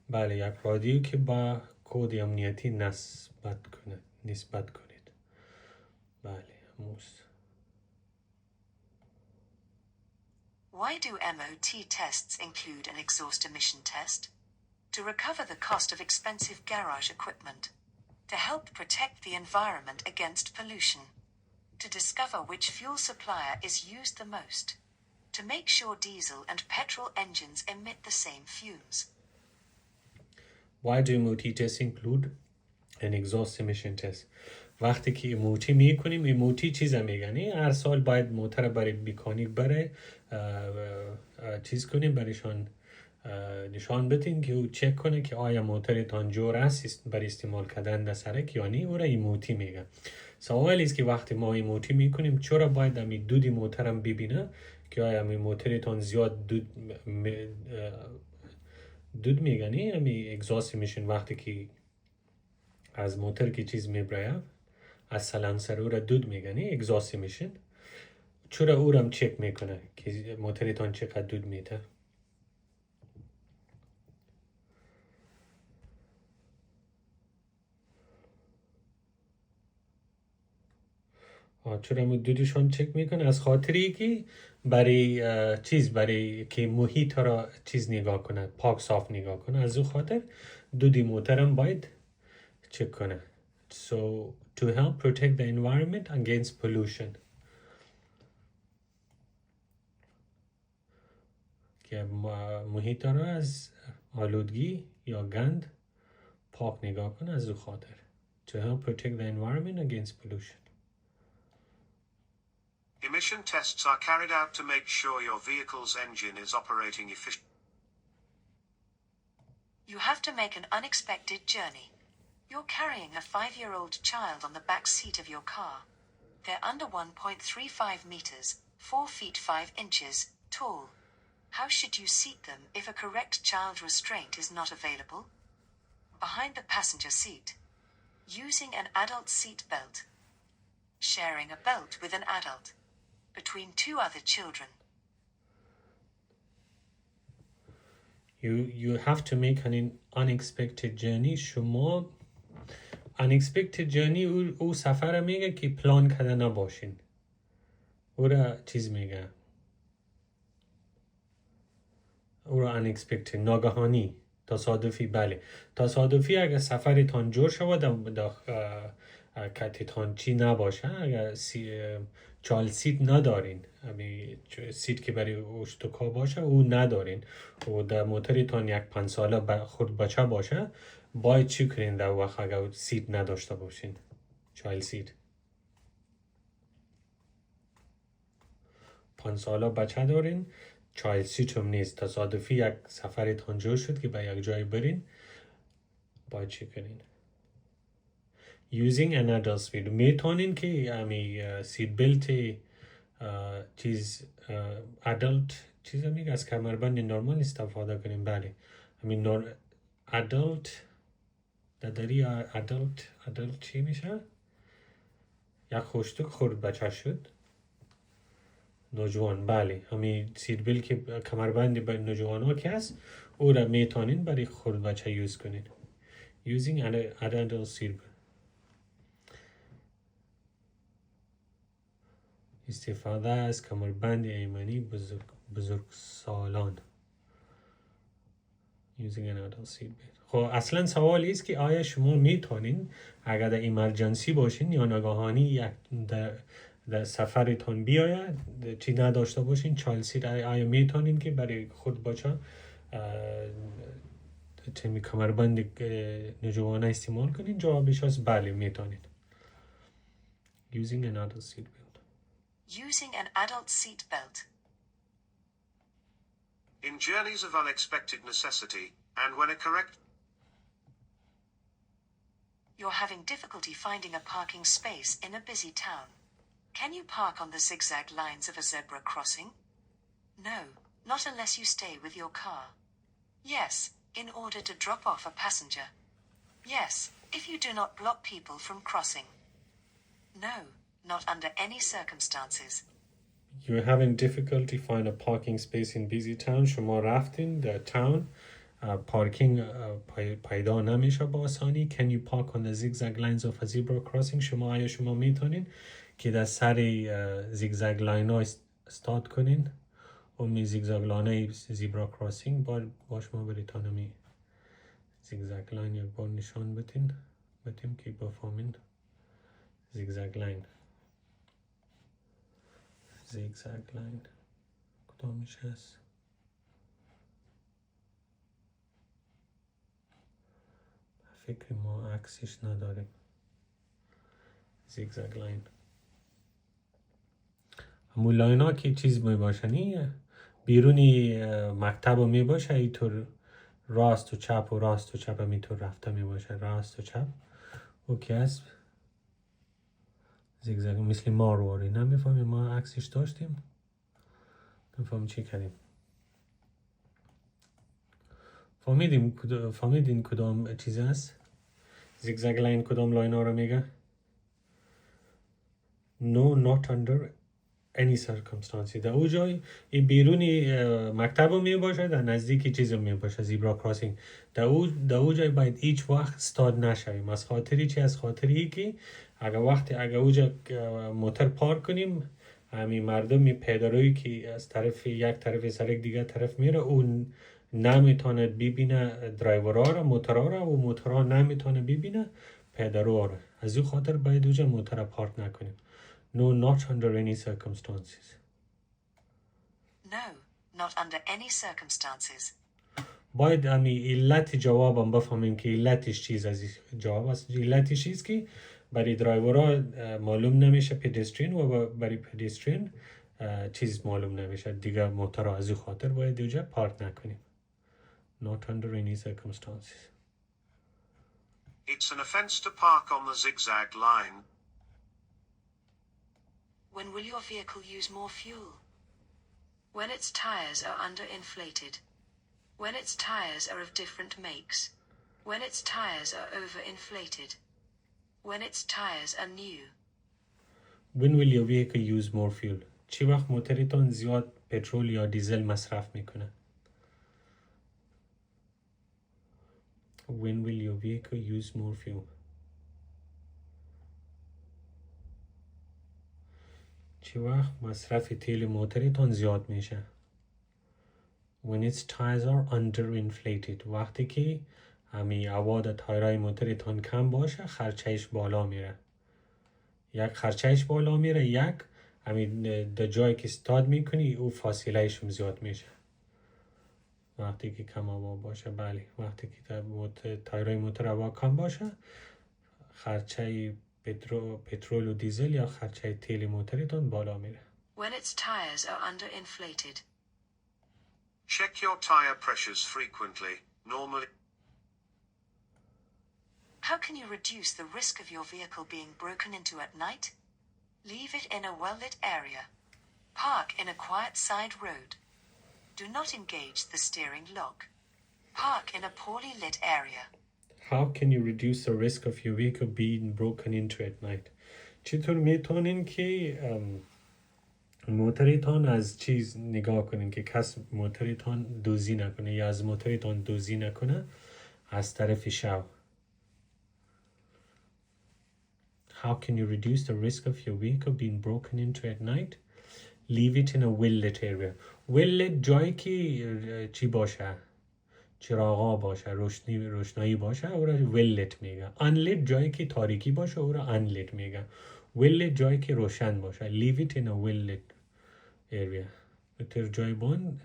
بله، یک رادیو که با کد امنیتی نسبت کنید. بله، موس. Why do MOT tests include an exhaust emission test? To recover the cost of expensive garage equipment. To help protect the environment against pollution. To discover which fuel supplier is used the most. To make sure diesel and petrol engines emit the same fumes. Why do MOT tests include an exhaust emission test? وقتی که MOT میکنیم، MOT چیزا میگنی هر سال باید موتر برای میکانیک بره چیز کنیم، برایشان نشان بدین که او چک کنه که آیا موترتان جور است برای استعمال کردن در سرک یا نی. او را MOT میگن. سوالی است که وقتی ما این موتی میکنیم چرا باید امی دودی موترم ببینه که آیا امی موترتان زیاد دود میگنی امی اگزاست میشین وقتی که از موتر که چیز میبره از سلنسر او را دود میگنی اگزاست میشین چرا او را هم چک میکنه که موترتان چقدر دود میده چرا دودشان چک میکنه از خاطری که برای که محیط را چیز نگاه کنه پاک صاف نگاه کنه از او خاطر دودی موترم باید چک کنه so to help protect the environment against pollution که محیط را از آلودگی یا گند پاک نگاه کنه از او خاطر to help protect the environment against pollution. Emission tests are carried out to make sure your vehicle's engine is operating efficiently. You have to make an unexpected journey. You're carrying a 5-year-old child on the back seat of your car. They're under 1.35 meters, 4 feet 5 inches, tall. How should you seat them if a correct child restraint is not available? Behind the passenger seat. Using an adult seat belt. Sharing a belt with an adult. Between 2 other children. You have to make an unexpected journey. شما unexpected journey او سفر میگه که پلان کرده نباشین او را چیز میگه او را unexpected ناگهانی تصادفی بله تصادفی اگر سفرتان جور شود کتتان چی نباشه اگر چال سیت ندارین سیت که برای اشتکا باشه او ندارین و در موترتان یک 5 ساله خود بچه باشه باید چی کنین در وقت اگر سیت نداشته باشین چال سیت 5 ساله بچه دارین چایلد سیت هم نیست تصادفی یک سفرتان جور شد که به یک جای برین باید چی کنین using an adult seat میتونین که امی سیت بلت چیز adult چیز میگه از کمربند نورمال استفاده کنین بله امی adult داری adult چی میشه یک خوشتک خورد بچه شد نوجوان بله همین سیت بلت که کمربند برای نوجوان ها که هست او را میتونین برای خورد بچه یوز کنین using an adult seat استفاده از کمربند ایمنی بزرگ سالان using an adult seat belt خب اصلا سوالی است که آیا شما میتونین اگر در ایمرجنسی باشین یا ناگهانی در سفرتون بیاید چی نداشته باشین چایلد سیت آیا میتونین که برای خود بچه چمی کمربند نوجوانه استعمال کنین جوابش هست بله میتونین using an adult seat belt Using an adult seat belt. In journeys of unexpected necessity, and when a correct... You're having difficulty finding a parking space in a busy town. Can you park on the zigzag lines of a zebra crossing? No, not unless you stay with your car. Yes, in order to drop off a passenger. Yes, if you do not block people from crossing. No. Not under any circumstances. You're having difficulty find a parking space in busy town. شما رفتین در town پارکینگ پیدا نمیشه با آسانی. Can you park on the zigzag lines of a zebra crossing? شما میتونین که در سر زیگزاگ لاین ها استارت کنین و می زیگزاگ لاین زیبرا کراسینگ با شما بریتان همی زیگزاگ لاین یک بار نشان بتیم که بفهمین زیگزاگ لاین زیگزاگ لاین کدامش هست فکر ما عکسش نداریم زیگزاگ لاین همون لاین ها که چیز می باشنی بیرونی مکتب می باشه اینطور راست و چپ و راست و چپ همینطور رفته می باشه راست و چپ اوکی است زیگزاگ مثل مارواری نمیفهمیم ما عکسش داشتیم نمیفهمیم چی کردیم فهمیدین کدام چیز هست زیگزاگ لاین کدام لاین ها رو میگه No not under any circumstances در او جای این بیرونی مکتب می باشه در نزدیکی چیز می باشه زیبرا کراسینگ در او جای باید هیچ وقت استاد نشویم از خاطری چی از خاطری که اگر اوجا موتور پارک کنیم همین مردم پیدارویی که از طرف یک طرف سرک دیگه طرف میره اون نمیتونه ببینه درایورها را موتورها را و موتورها نمیتونه ببینه پیدارو را از این خاطر باید اوجا موتور پارک نکنیم No, not under any circumstances. No, not under any circumstances. باید امی علت جوابم بفهمیم که علتش چیز از جواب است علتش چیز که برای درایورها معلوم نمیشه پدسترین و برای پدسترین چیز معلوم نمیشه دیگه موتور از این خاطر باید دیگه پارک نکنیم Not under any circumstances. It's an offence to park on the zigzag line. When will your vehicle use more fuel? When its tires are underinflated. When its tires are of different makes. When its tires are overinflated. When its tires are new. When will your vehicle use more fuel? چی وقت موتورتان زیاد پترول یا دیزل مصرف میکنه؟ When will your vehicle use more fuel? چی وقت مصرف تیل موتورتان زیاد میشه؟ When its tires are underinflated. وقتی که همی عواد تایرهای موتورتان کم باشه خرچهش بالا میره. یک خرچهش بالا میره یک همی در جایی که استاد میکنی او فاصلهش زیاد میشه. وقتی که کم هوا باشه بله وقتی که تایرهای موتور هوا کم باشه خرچه پترول و دیزل یا خرچه تیل موتورتان بالا میره. When its tires are underinflated. Check your tire pressures frequently. Normally. How can you reduce the risk of your vehicle being broken into at night? Leave it in a well-lit area. Park in a quiet side road. Do not engage the steering lock. Park in a poorly lit area. How can you reduce the risk of your vehicle being broken into at night? چطور میتونین که موتورتان از چیز نگاه کنین که کس موتورتان دوزی نکنه یا از موتورتان دوزی نکنه از طرف شب. How can you reduce the risk of your vehicle being broken into at night? Leave it in a well-lit area. Well-lit جایی که چی باشه؟ چراغا باشه روشنایی باشه او را well-lit میگه. Unlit جایی که تاریکی باشه او را unlit میگه. well-lit جایی که روشن باشه. Leave it in a well-lit area. در جای بان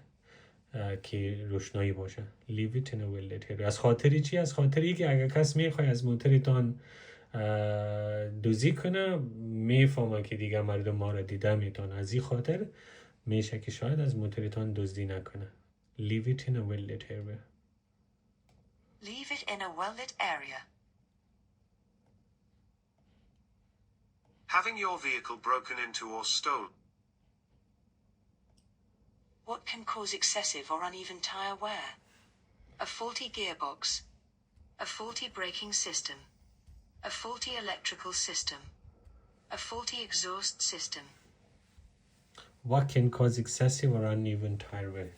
که روشنایی باشه. Leave it in a well-lit area. از خاطری چی؟ از خاطری که اگر کس میخوای از موتورتان دوزی کنه میفهمه که دیگه مردم ما را دیده میتونه از این خاطر میشه که شاید از موتورتان دزدی نکنه. Leave it in a well-lit area. Leave it in a well-lit area. Having your vehicle broken into or stolen. What can cause excessive or uneven tire wear? A faulty gearbox. A faulty braking system. A faulty electrical system. A faulty exhaust system. What can cause excessive or uneven tire wear?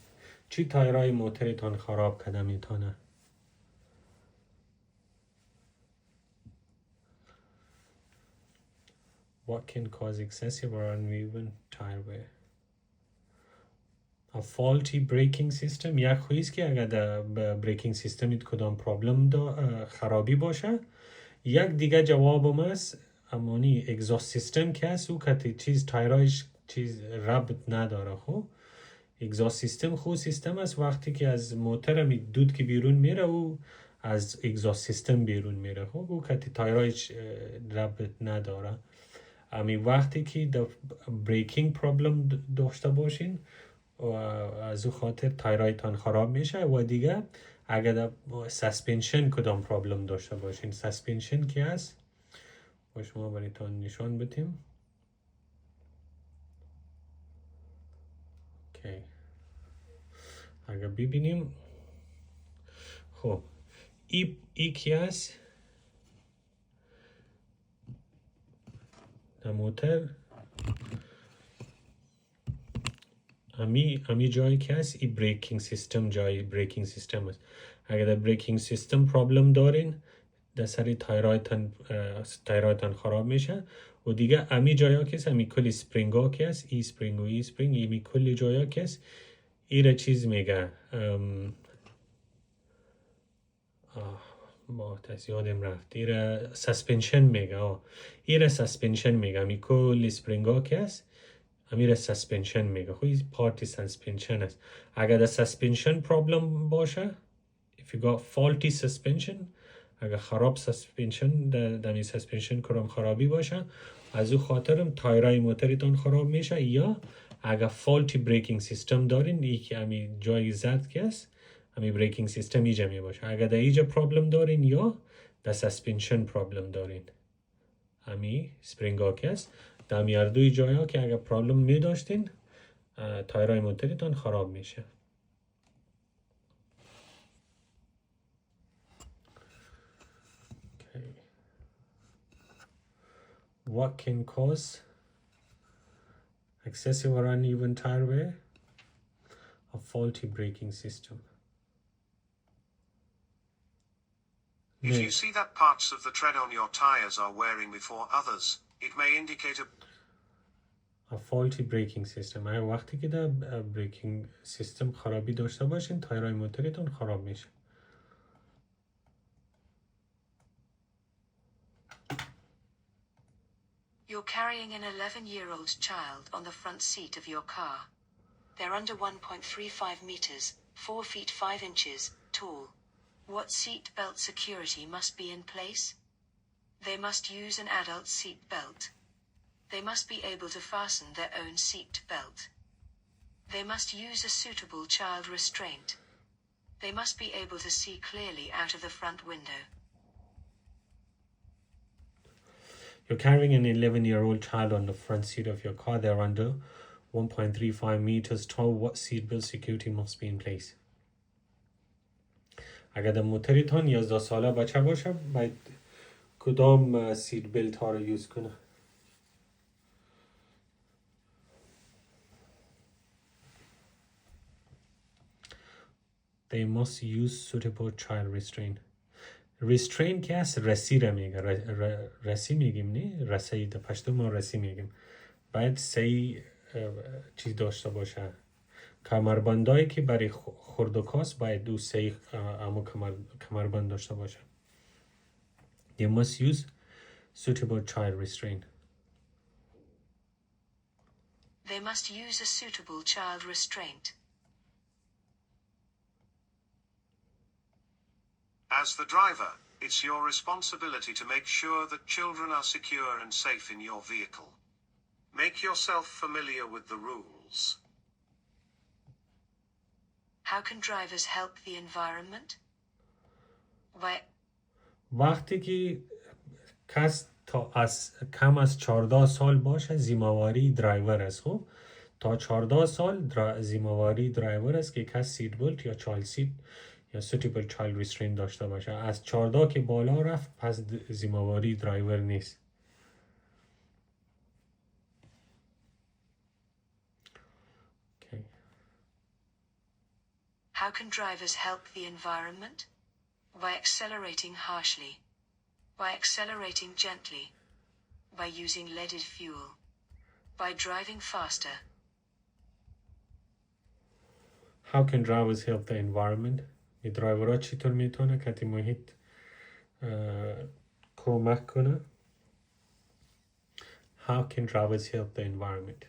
چی تایرهای موتورتان خراب کرده میتونه؟ What can cause excessive or uneven tire wear? A faulty braking system یک خویست که اگر در بریکینگ سیستمت کدام پرابلم خرابی باشه یک دیگه جوابم است امانی اگزاست سیستم که هست او که چیز تایرایش چیز ربط نداره خب اگزاست سیستم خود سیستم است وقتی که از موتور می دود که بیرون میره او از اگزاست سیستم بیرون میره خب او که تایرایش ربط نداره امی وقتی که در بریکینگ پرابلم داشته باشین و از او خاطر تایرایتان خراب میشه و دیگه اگر در سسپنشن کدام پرابلم داشته باشین سسپنشن که هست با شما برایتان نشان بدیم اوکی اگر ببینیم خب ای کی است در موتر امی جایی که هست ای بریکینگ سیستم جای بریکینگ سیستم است اگر در بریکینگ سیستم پرابلم دارین در سری تایرایتان خراب میشه و دیگه امی جایا که هست امی کلی سپرینگ ها که هست ای سپرینگ و ای سپرینگ امی کلی جایا که هست ای را چیز میگه ما یادم رفت ای را سسپنشن میگه ای را سسپنشن میگه امی کلی سپرینگ ها که هست امی را سسپنشن میگه خب این پارتی سسپنشن است اگر در سسپنشن پرابلم باشه if you got faulty suspension اگر خراب سسپنشن در سسپنشن کرم خرابی باشه از او خاطرم تایرای موتریتان خراب میشه یا اگر فالتی بریکینگ سیستم دارین ای که امی جای زد که است امی بریکینگ سیستم ایجا می باشه اگر در ایجا پرابلم دارین یا در سسپنشن پرابلم دارین امی سپرینگ ها که است در امی اردوی جای ها که اگر پرابلم می داشتین تایرای موتریتان خراب میشه What can cause excessive or uneven tire wear? A faulty braking system. If you see that parts of the tread on your tires are wearing before others, it may indicate a faulty braking system. اگر وقتی که در braking system خرابی داشته باشین تایرهای موتورتون خراب میشه. You're carrying an 11-year-old child on the front seat of your car. They're under 1.35 meters, 4 feet 5 inches, tall. What seat belt security must be in place? They must use an adult seat belt. They must be able to fasten their own seat belt. They must use a suitable child restraint. They must be able to see clearly out of the front window. You're carrying an 11-year-old child on the front seat of your car. They're under 1.35 meters tall. What seatbelt security must be in place? اگر در موتریتان 11 ساله بچه باشه باید کدام سیت بلت ها رو یوز کنه؟ They must use suitable child restraint. restraint که هست رسی را میگه رسی میگیم نه رسی در پشتو ما رسی میگیم باید سی چیز داشته باشه کمربندایی که برای خورد و کاس باید دو سی اما کمربند داشته باشه You must use suitable child restraint. They must use a suitable child restraint. As the driver, it's your responsibility to make sure that children are secure and safe in your vehicle. Make yourself familiar with the rules. How can drivers help the environment? وقتی که کس تا کم از 14 سال باشه زیمواری درایور است خب تا 14 سال زیمواری درایور است که کس سیت بلت یا چایلد سیت یا suitable child restraint داشته باشه از 14 که بالا رفت پس زیمواری درایور نیست okay. How can drivers help the environment? By accelerating harshly, by accelerating gently, by using leaded fuel, by driving faster. How can drivers help the environment? درایورها چطور میتونه که محیط کمک کنه How can drivers help the environment?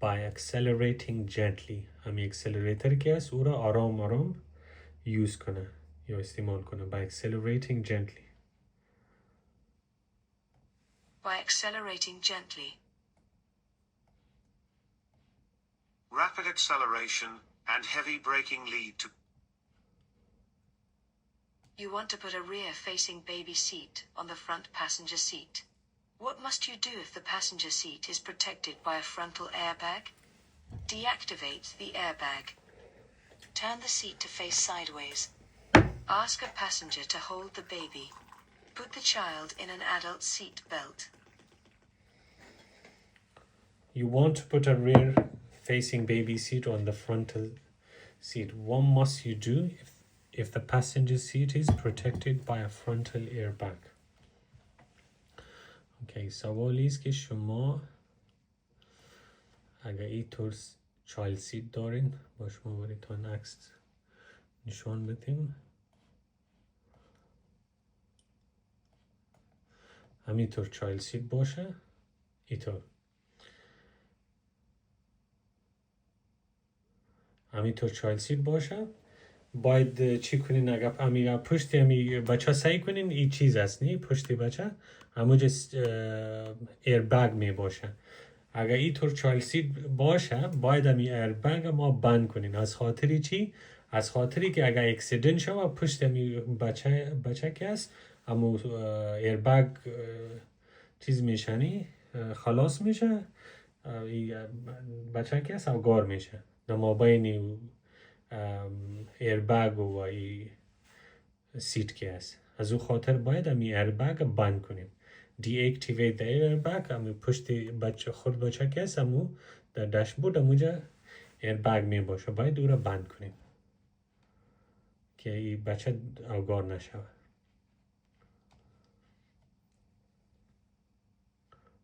By accelerating gently همین اکسلریتر که هست او را آرام آرام یوز کنه یا استعمال کنه By accelerating gently By accelerating gently. Rapid acceleration and heavy braking lead to You want to put a rear-facing baby seat on the front passenger seat. What must you do if the passenger seat is protected by a frontal airbag? Deactivate the airbag. Turn the seat to face sideways. Ask a passenger to hold the baby. Put the child in an adult seat belt. You want to put a rear-facing baby seat on the frontal seat. What must you do if the passenger seat is protected by a frontal airbag? Okay, سوالی است که شما اگر اینطور چایلد سیت دارین با شما بریتان عکس نشان بدیم. همینطور چایلد سیت باشه، اینطور همینطور چایلد سیت باشه. باید چی کنین؟ اگر پشت همی بچه سعی کنین این چیز است نی پشت بچه همونجا ایربگ می باشه. اگر اینطور چایلد سیت باشه باید همی ایربگ ما بند کنین. از خاطری چی؟ از خاطری که اگر اکسیدنت شوه پشت همی بچه که است همون ایربگ چیز میشنی خلاص میشه، بچه که است اوگار میشه در مابین ایربگ و ای سیت که است. از او خاطر باید همی ایربگ بند کنیم. deactivate the airbag. همی پشت بچه که است همو در داشبورد همونجا ایربگ می باشه، باید او را بند کنیم که این بچه اوگار نشود.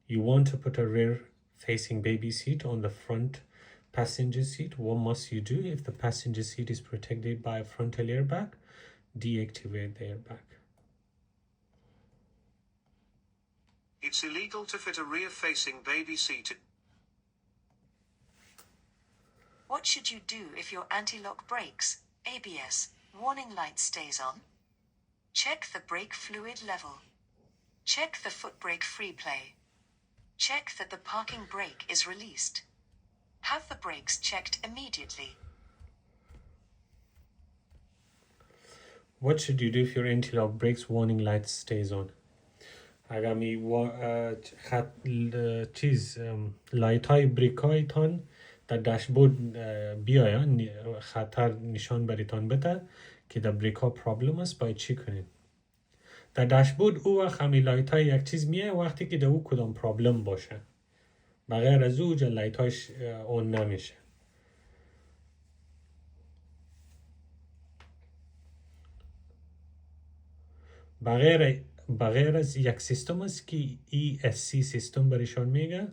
You want to put a rear-facing baby seat on the front passenger seat. What must you do if the passenger seat is protected by a frontal airbag? Deactivate the airbag. It's illegal to fit a rear-facing baby seat. What should you do if your anti-lock brakes, ABS, warning light stays on? Check the brake fluid level. Check the foot brake free play. Check that the parking brake is released. Have the brakes checked immediately. What should you do if your anti-lock brakes warning light stays on? اگر می چیز لایت های بریک هایتان در داشبورد بیاین خطر نشان بریتان بده که در بریک ها پرابلم است، باید چی کنید؟ در داشبورد او وقت همی لایت های یک چیز میه وقتی که در او کدام پرابلم باشه، بغیر از او جا لایت هاش اون نمیشه. بغیر از یک سیستم است که ESC سیستم برشان میگه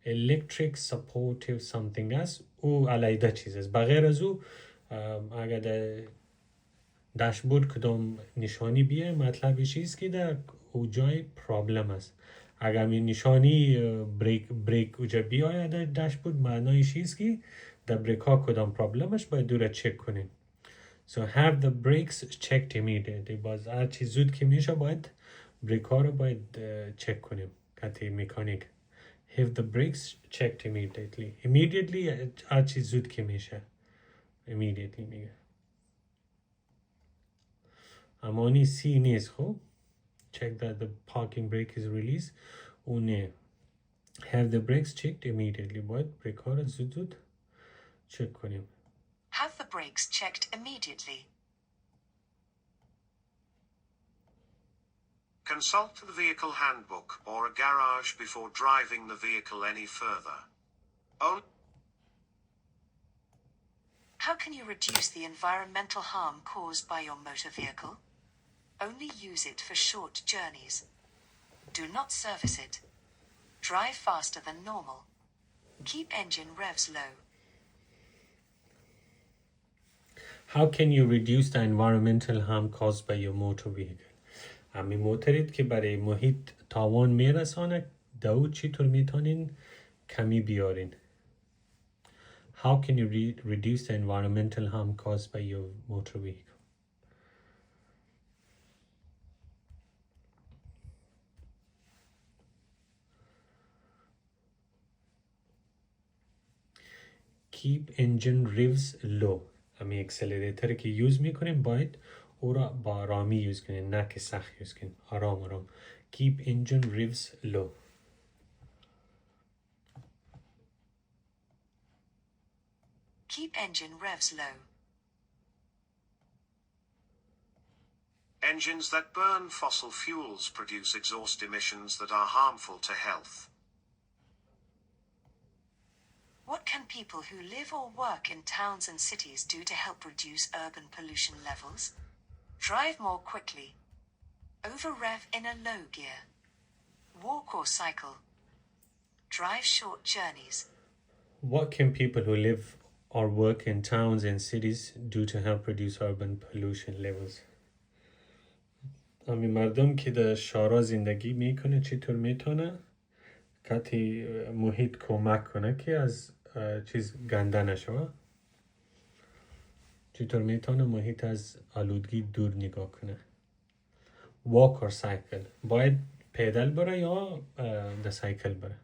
Electric Supportive Something است، او علیده چیز است. بغیر از او اگر در داشبورد کدام نشانی بیه مطلب چیز که در او جای پرابلم است. اگر می نشانی بریک اوجا بیایه در داشبورد معنای چیز که در بریک ها کدام پرابلمش باید دوره چک کنیم. So have the brakes checked immediately. باز هر چیز زود که میشه باید بریک ها رو باید چک کنیم کتی مکانیک. Have the brakes checked immediately. Immediately هر چیز زود که میشه immediately میگه. امانی سی نیست. خب check that the parking brake is released. او نه. Have the brakes checked immediately. باید بریک ها رو زود چک کنیم. Have the brakes checked immediately. Consult the vehicle handbook or a garage before driving the vehicle any further. How can you reduce the environmental harm caused by your motor vehicle? Only use it for short journeys. Do not service it. Drive faster than normal. Keep engine revs low. How can you reduce the environmental harm caused by your motor vehicle? همین موترید که برای محیط تاوان میرسانه دو چطور میتونین کمی بیارین؟ How can you reduce the environmental harm caused by your motor vehicle? Keep engine revs low. همین اکسلریتر که یوز میکنیم باید او را با آرامی یوز کنین، نه که سخت یوز کنین. آرام keep engine revs low. Keep engine revs low. Engines that burn fossil fuels produce exhaust emissions that are harmful to health. What can people who live or work in towns and cities do to help reduce urban pollution levels? Drive more quickly. Over-rev in a low gear. Walk or cycle. Drive short journeys. What can people who live or work in towns and cities do to help reduce urban pollution levels? همین مردم که در شهرها زندگی میکنه چطور میتونه کتی محیط کمک کنه که از چیز گنده نشوه؟ چطور میتونه محیط از آلودگی دور نگاه کنه؟ walk or cycle. باید پیدل بره یا در سایکل بره؟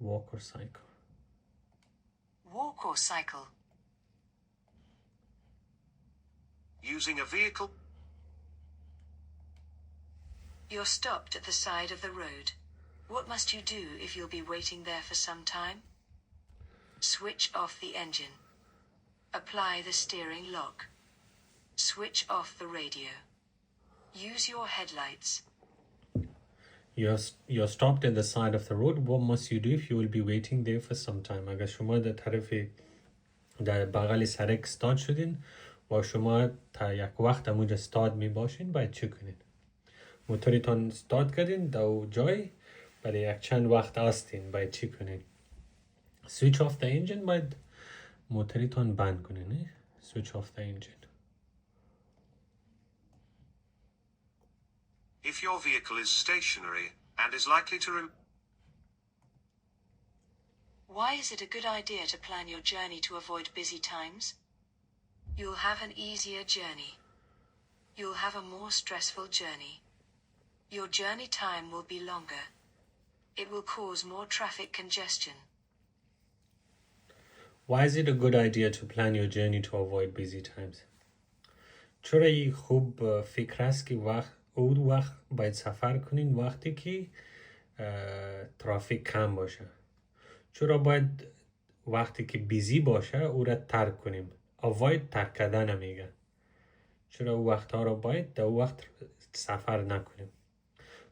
walk or cycle. Walk or cycle. Using a vehicle. You're stopped at the side of the road. What must you do if you'll be waiting there for some time? Switch off the engine. Apply the steering lock. Switch off the radio. Use your headlights. You're stopped at the side of the road. What must you do if you will be waiting there for some time? اگر شما در بغل سرک استاد شدین و شما تا یک وقت همونجا استاد می باشین باید چی کنین؟ موتوریتان استاد کردین در جای برای یک چند وقت هستین باید چی کنین؟ switch off the engine باید موتوریتان بند کنین. switch off the engine. If your vehicle is stationary and is likely to Why is it a good idea to plan your journey to avoid busy times? You'll have an easier journey. You'll have a more stressful journey. Your journey time will be longer. It will cause more traffic congestion. Why is it a good idea to plan your journey to avoid busy times? چرا این خوب فکر است که وقت باید سفر کنین وقتی که ترافیک کم باشه. چرا باید وقتی که بیزی باشه او را ترک کنیم؟ avoid ترک کردن میگه. چرا وقت ها را باید در وقت سفر نکنیم؟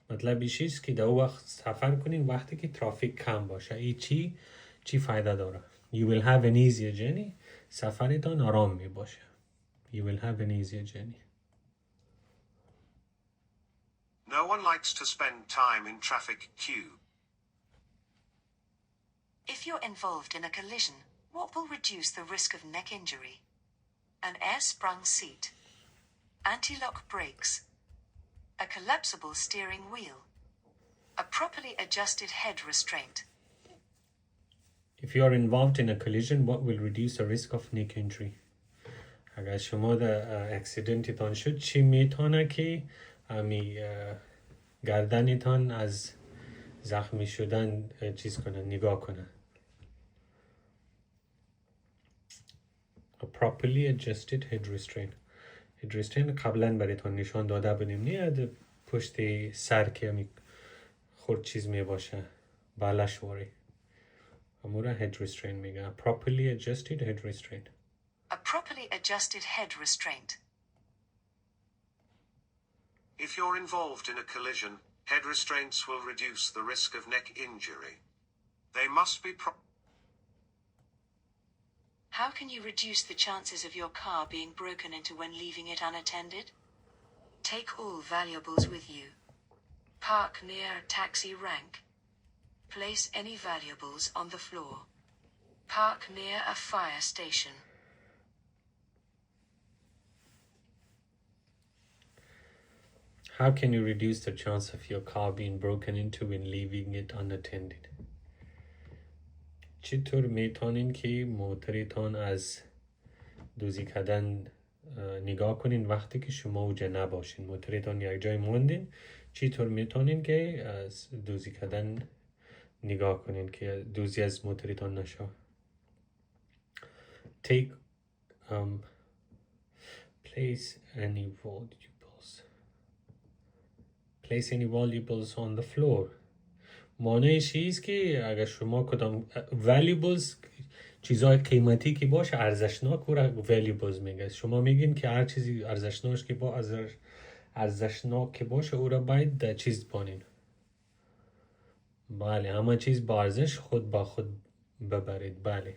مطلب ایشیست که در وقت سفر کنین وقتی که ترافیک کم باشه. این چی فایده داره؟ You will have an easier journey. سفرتان آرام می باشه. You will have an easier journey. No one likes to spend time in traffic queue. If you're involved in a collision, what will reduce the risk of neck injury? An air-sprung seat. Anti-lock brakes. A collapsible steering wheel. A properly adjusted head restraint. If you are involved in a collision, what will reduce the risk of neck injury? اگر شما در اکسیدنتتان شد چی میتونه که همی گردنتان از زخمی شدن چیز کنه نگاه کنه؟ A properly adjusted head restraint. head restraint قبلا برایتان نشان داده بودیم نه پشت سر که همی خورد چیز می باشه بالشواری امورا head restraint میگه. A properly adjusted head restraint. A properly adjusted head restraint. If you're involved in a collision, head restraints will reduce the risk of neck injury. They must be How can you reduce the chances of your car being broken into when leaving it unattended? Take all valuables with you. Park near a taxi rank. Place any valuables on the floor. Park near a fire station. How can you reduce the chance of your car being broken into when leaving it unattended? چطور میتونین که موتورتان از دوزی کردن نگاه کنین وقتی که شما اوجه نباشین؟ موتورتان یک جای موندین چطور میتونین که از دوزی کردن نگاه کنین که دوزی از موتورتان نشه؟ Take place any valuables. place any valuables on the floor. معنیش چیست که اگر شما کدام valuables چیزای قیمتی که باشه ارزشناک او را valuables میگه. شما میگین که هر چیزی ارزشناک که باشه او را باید چیز بانین. بله همه چیز با ارزش خود با خود ببرید. بله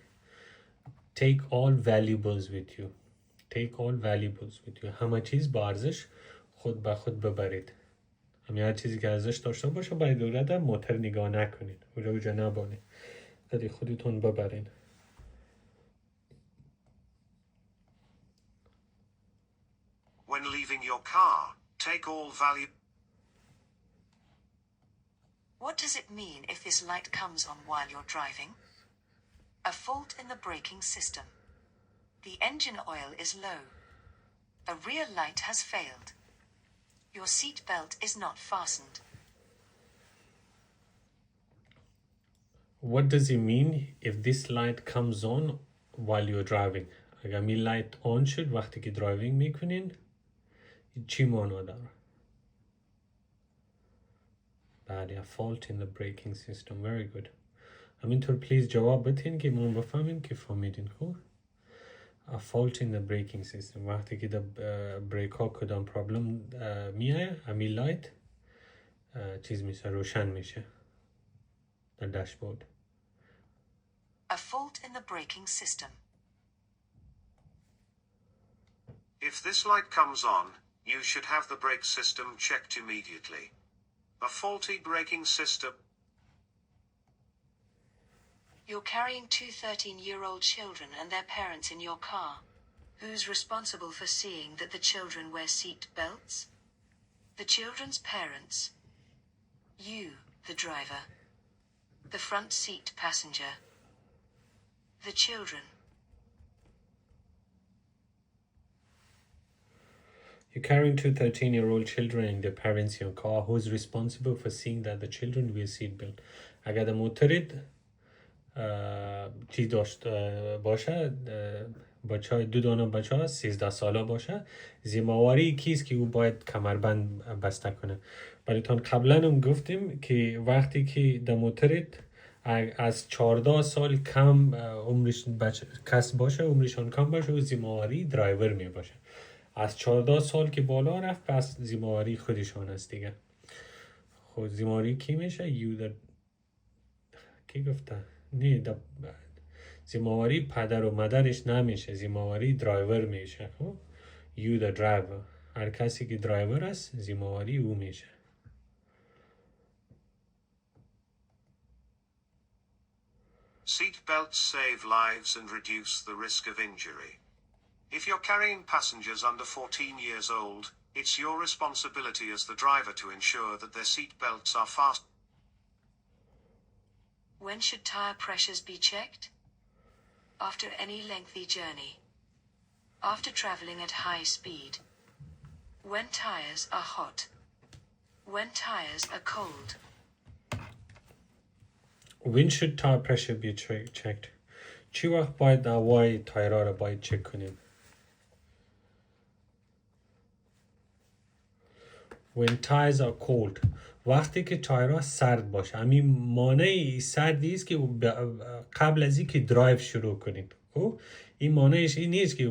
take all valuables with you. take all valuables with you. همه چیز با ارزش خود با خود ببرید. همین هر چیزی که ارزش داشته باشه باید او را در موتر نگاه نکنید. او را اوجا نبانید. در خودتون ببرین. When leaving your car, take all value. What does it mean if this light comes on while you're driving? A fault in the braking system. The engine oil is low. A rear light has failed. Your seat belt is not fastened. What does it mean if this light comes on while you're driving? اگر می لایت آن شد وقتی که درایوینگ میکنین چی معنا داره؟ بله a fault in the braking system. Very good. همینطور پلیز جواب بتین که ما بفهمیم که فهمیدین. خوب a fault in the braking system وقتی که در بریک ها کدام پرابلم میایه همین لایت چیز میشه روشن میشه در داشبورد. A fault in the braking system. If this light comes on, you should have the brake system checked immediately. A faulty braking system. You're carrying two 13-year-old children and their parents in your car. Who's responsible for seeing that the children wear seat belts? The children's parents. You, the driver. The front seat passenger. The children. You're carrying two 13-year-old children and their parents in your car. Who's responsible for seeing that the children wear seat belt? اگر در موترید چی داشت باشه بچه های 2 دانه بچه ها 13 ساله باشه ذمه‌واری کیست که او باید کمربند بسته کنه. برایتان قبلا هم گفتیم که وقتی که در موترید از 14 سال کم عمرش کس باشه عمرشان کم باشه و ذمه‌واری درایور می باشه. از 14 سال که بالا رفت پس ذمه‌واری خودشان است دیگه. خود ذمه‌واری کی میشه؟ کی گفته؟ نه ذمه‌واری پدر و مادرش نمیشه ذمه‌واری درایور میشه. خب you the driver هر کسی که درایور است ذمه‌واری او میشه. Seat belts save lives and reduce the risk of injury. If you're carrying passengers under 14 years old, it's your responsibility as the driver to ensure that their seat belts are fastened. When should tire pressures be checked? After any lengthy journey. After traveling at high speed. When tires are hot. When tires are cold. When should tire pressure be checked? چی وقت باید هوای تایرها را باید چک کنیم؟ When tires are cold وقتی که تایرها سرد باشه. همین معنی سردی است که قبل از اینکه درایو شروع کنید. خب این معنیش این نیست که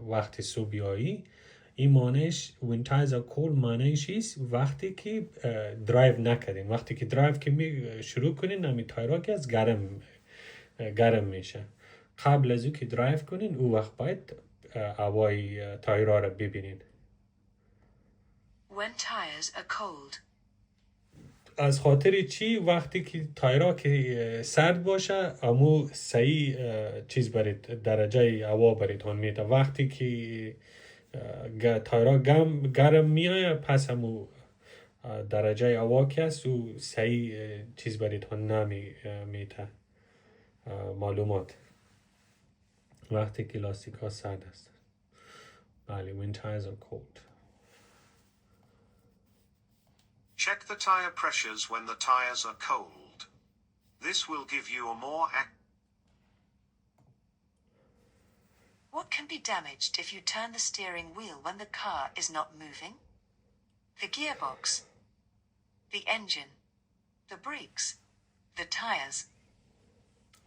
وقتی صبحیایی. این معنیش when tires are cold معنیش است وقتی که درایو نکردین. وقتی که درایو که شروع کنین همین تایرها که از گرم میشه. قبل از اینکه درایو کنین او وقت باید هوای تایرها را ببینین. When tires are cold. از خاطر چی وقتی که تایرها که سرد باشه امو صحیح چیز برید درجه هوا برید میده. وقتی که تایرها گرم میایه پس امو درجه هوا که است و صحیح چیز برید نمیده معلومات. وقتی که لاستیک ها سرد است. بله when tires are cold. Check the tire pressures when the tires are cold. This will give you a more What can be damaged if you turn the steering wheel when the car is not moving? The gearbox, the engine, the brakes, the tires.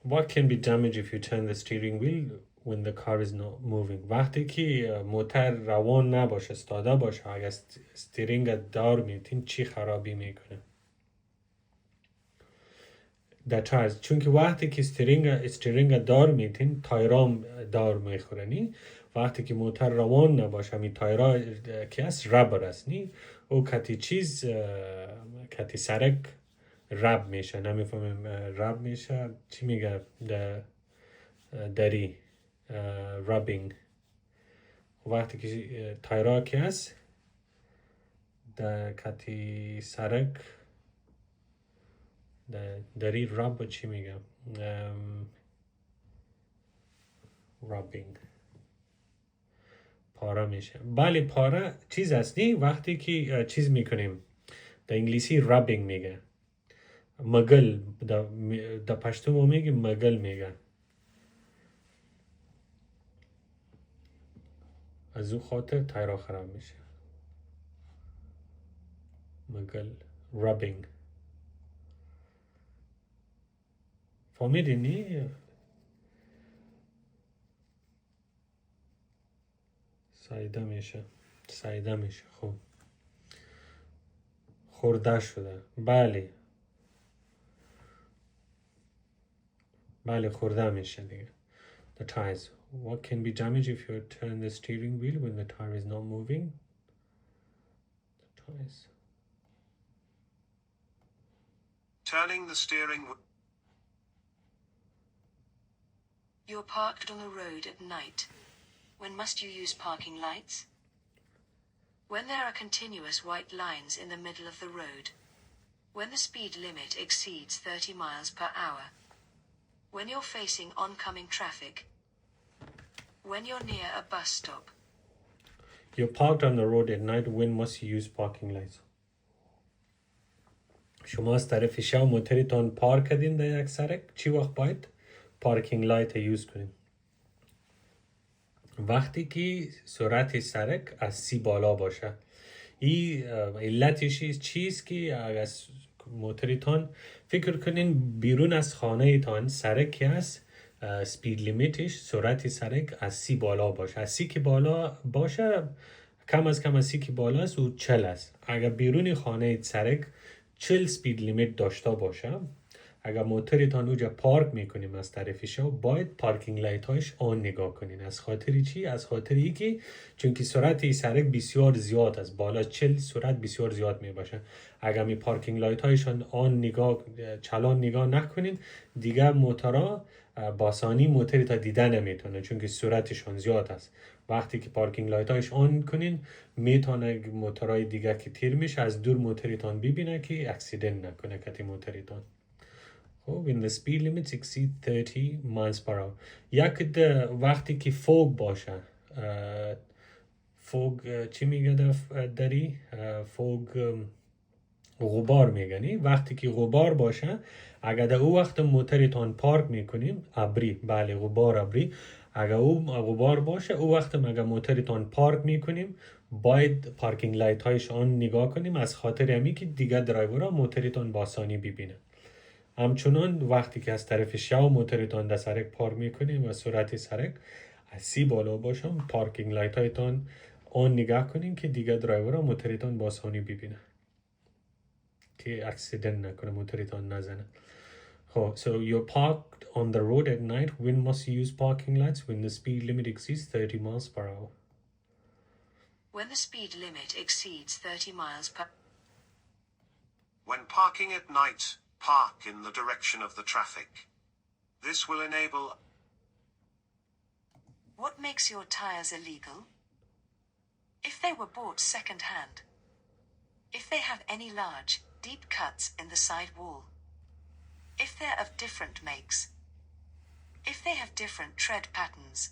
What can be damaged if you turn the steering wheel when the car is not moving? وقتی که موتور روان نباشه، استاده باشه، اگر استیرینگ دار میتین چی خرابی میکنه؟ The tires. چون که وقتی که استیرینگ دار میتین تایرام دار میخورنی. وقتی که موتور روان نباشه می تایرا که است ربر است نی او کتی چیز کتی سرک رب میشه نمیفهمم رب میشه چی میگه دری رابینگ وقتی که تایرا که است کتی سرک دری رب چی میگه رابینگ پاره میشه بله پاره چیز هستی وقتی که چیز میکنیم در انگلیسی رابینگ میگه مگل در پشتو ما میگه مگل میگه از او خاطر تایرا خراب میشه مگل رابینگ فهمیدینی؟ سایده میشه خب خورده شده بله خورده میشه دیگه the tires what can be damaged if you turn the steering wheel when the tire is not moving the tires Turning the steering wheel. You're parked on the road at night. When must you use parking lights? When there are continuous white lines in the middle of the road. When the speed limit exceeds 30 miles per hour. When you're facing oncoming traffic. When you're near a bus stop. You're parked on the road at night. When must you use parking lights? شما از طرف شب موتورتان پارک کردین در یک سرک چی وقت باید پارکینگ لایت یوز کنین وقتی که سرعت سرک از 30 بالا باشه این علتش چیست که اگر موتورتان فکر کنین بیرون از خانه تان سرک است سپید لیمیتش سرعت سرک از 30 بالا باشه از 30 که بالا باشه کم از 30 که بالا است و 40 است اگر بیرون خانه سرک 40 سپید لیمیت داشته باشه اگر موتورتان اوجا پارک میکنیم از طرف شو باید پارکینگ لایت هایش آن نگاه کنین از خاطر چی؟ از خاطر ای که چون که سرعت سرک بسیار زیاد است بالا 40 سرعت بسیار زیاد می باشه اگر می پارکینگ لایت هایشان آن نگاه چلان نگاه نکنین دیگر موتورا باسانی موتوری تا دیده نمیتونه چون که سرعتشان زیاد است وقتی که پارکینگ لایت هایش آن کنین میتونه موتورای دیگر که تیر میشه از دور موتورتان ببینه که اکسیدنت نکنه کتی موتورتان when the speed limits exceed 30 miles per hour یک وقتی که فوگ باشه فوگ چی میگه داری؟ فوگ غبار میگنی وقتی که غبار باشه اگر در او وقت موتورتان پارک میکنیم ابری بله غبار ابری اگر او غبار باشه او وقت اگر موتورتان پارک میکنیم باید پارکینگ لایت هایش آن نگاه کنیم از خاطر همی که دیگر درایورها موتورتان با آسانی ببینه همچنان وقتی که از طرف شو موتورتان در سرک پارک میکنیم و سرعت سرک از 30 بالا باشم پارکینگ لایت هایتان آن نگاه کنیم که دیگر درایورها موتورتان با آسانی ببینه که اکسیدنت نکنه موتورتان نزنه خب so you're parked on the road at night when must you use parking lights when the speed limit exceeds 30 miles per hour When the speed limit exceeds 30 miles per When parking at night, park in the direction of the traffic. This will enable. What makes your tires illegal? If they were bought second-hand. If they have any large, deep cuts in the side wall. If they're of different makes. If they have different tread patterns.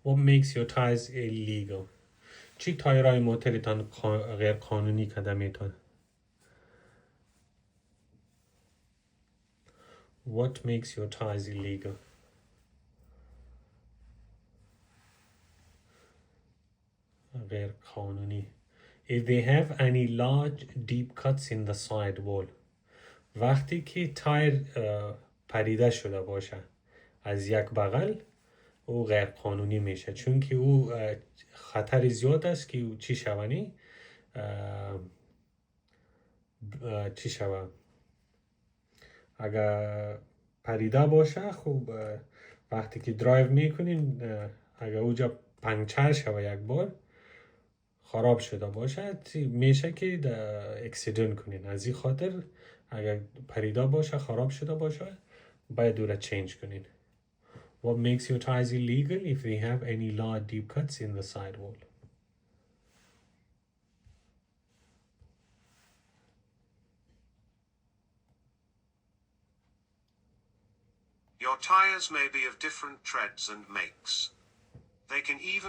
What makes your tires illegal? چی تایرهای موتورتان غیر قانونی کده میتونه؟ What makes your tires illegal? غیر قانونی if they have any large deep cuts in the side wall. وقتی که تایر پریده شده باشه از یک بغل او غیر قانونی میشه، چون که او خطر زیاد است که او چی شونی چی شود اگر پریده باشه. خوب وقتی که درایو میکنین اگر اوجا پنچر شوه یک بار خراب شده باشه میشه که اکسیدنت کنین. از این خاطر اگر پریده باشه خراب شده باشه باید او را چینج کنین. What makes your tires illegal? If they have any large deep cuts in the sidewall. Your tires may be of different treads and makes. They can even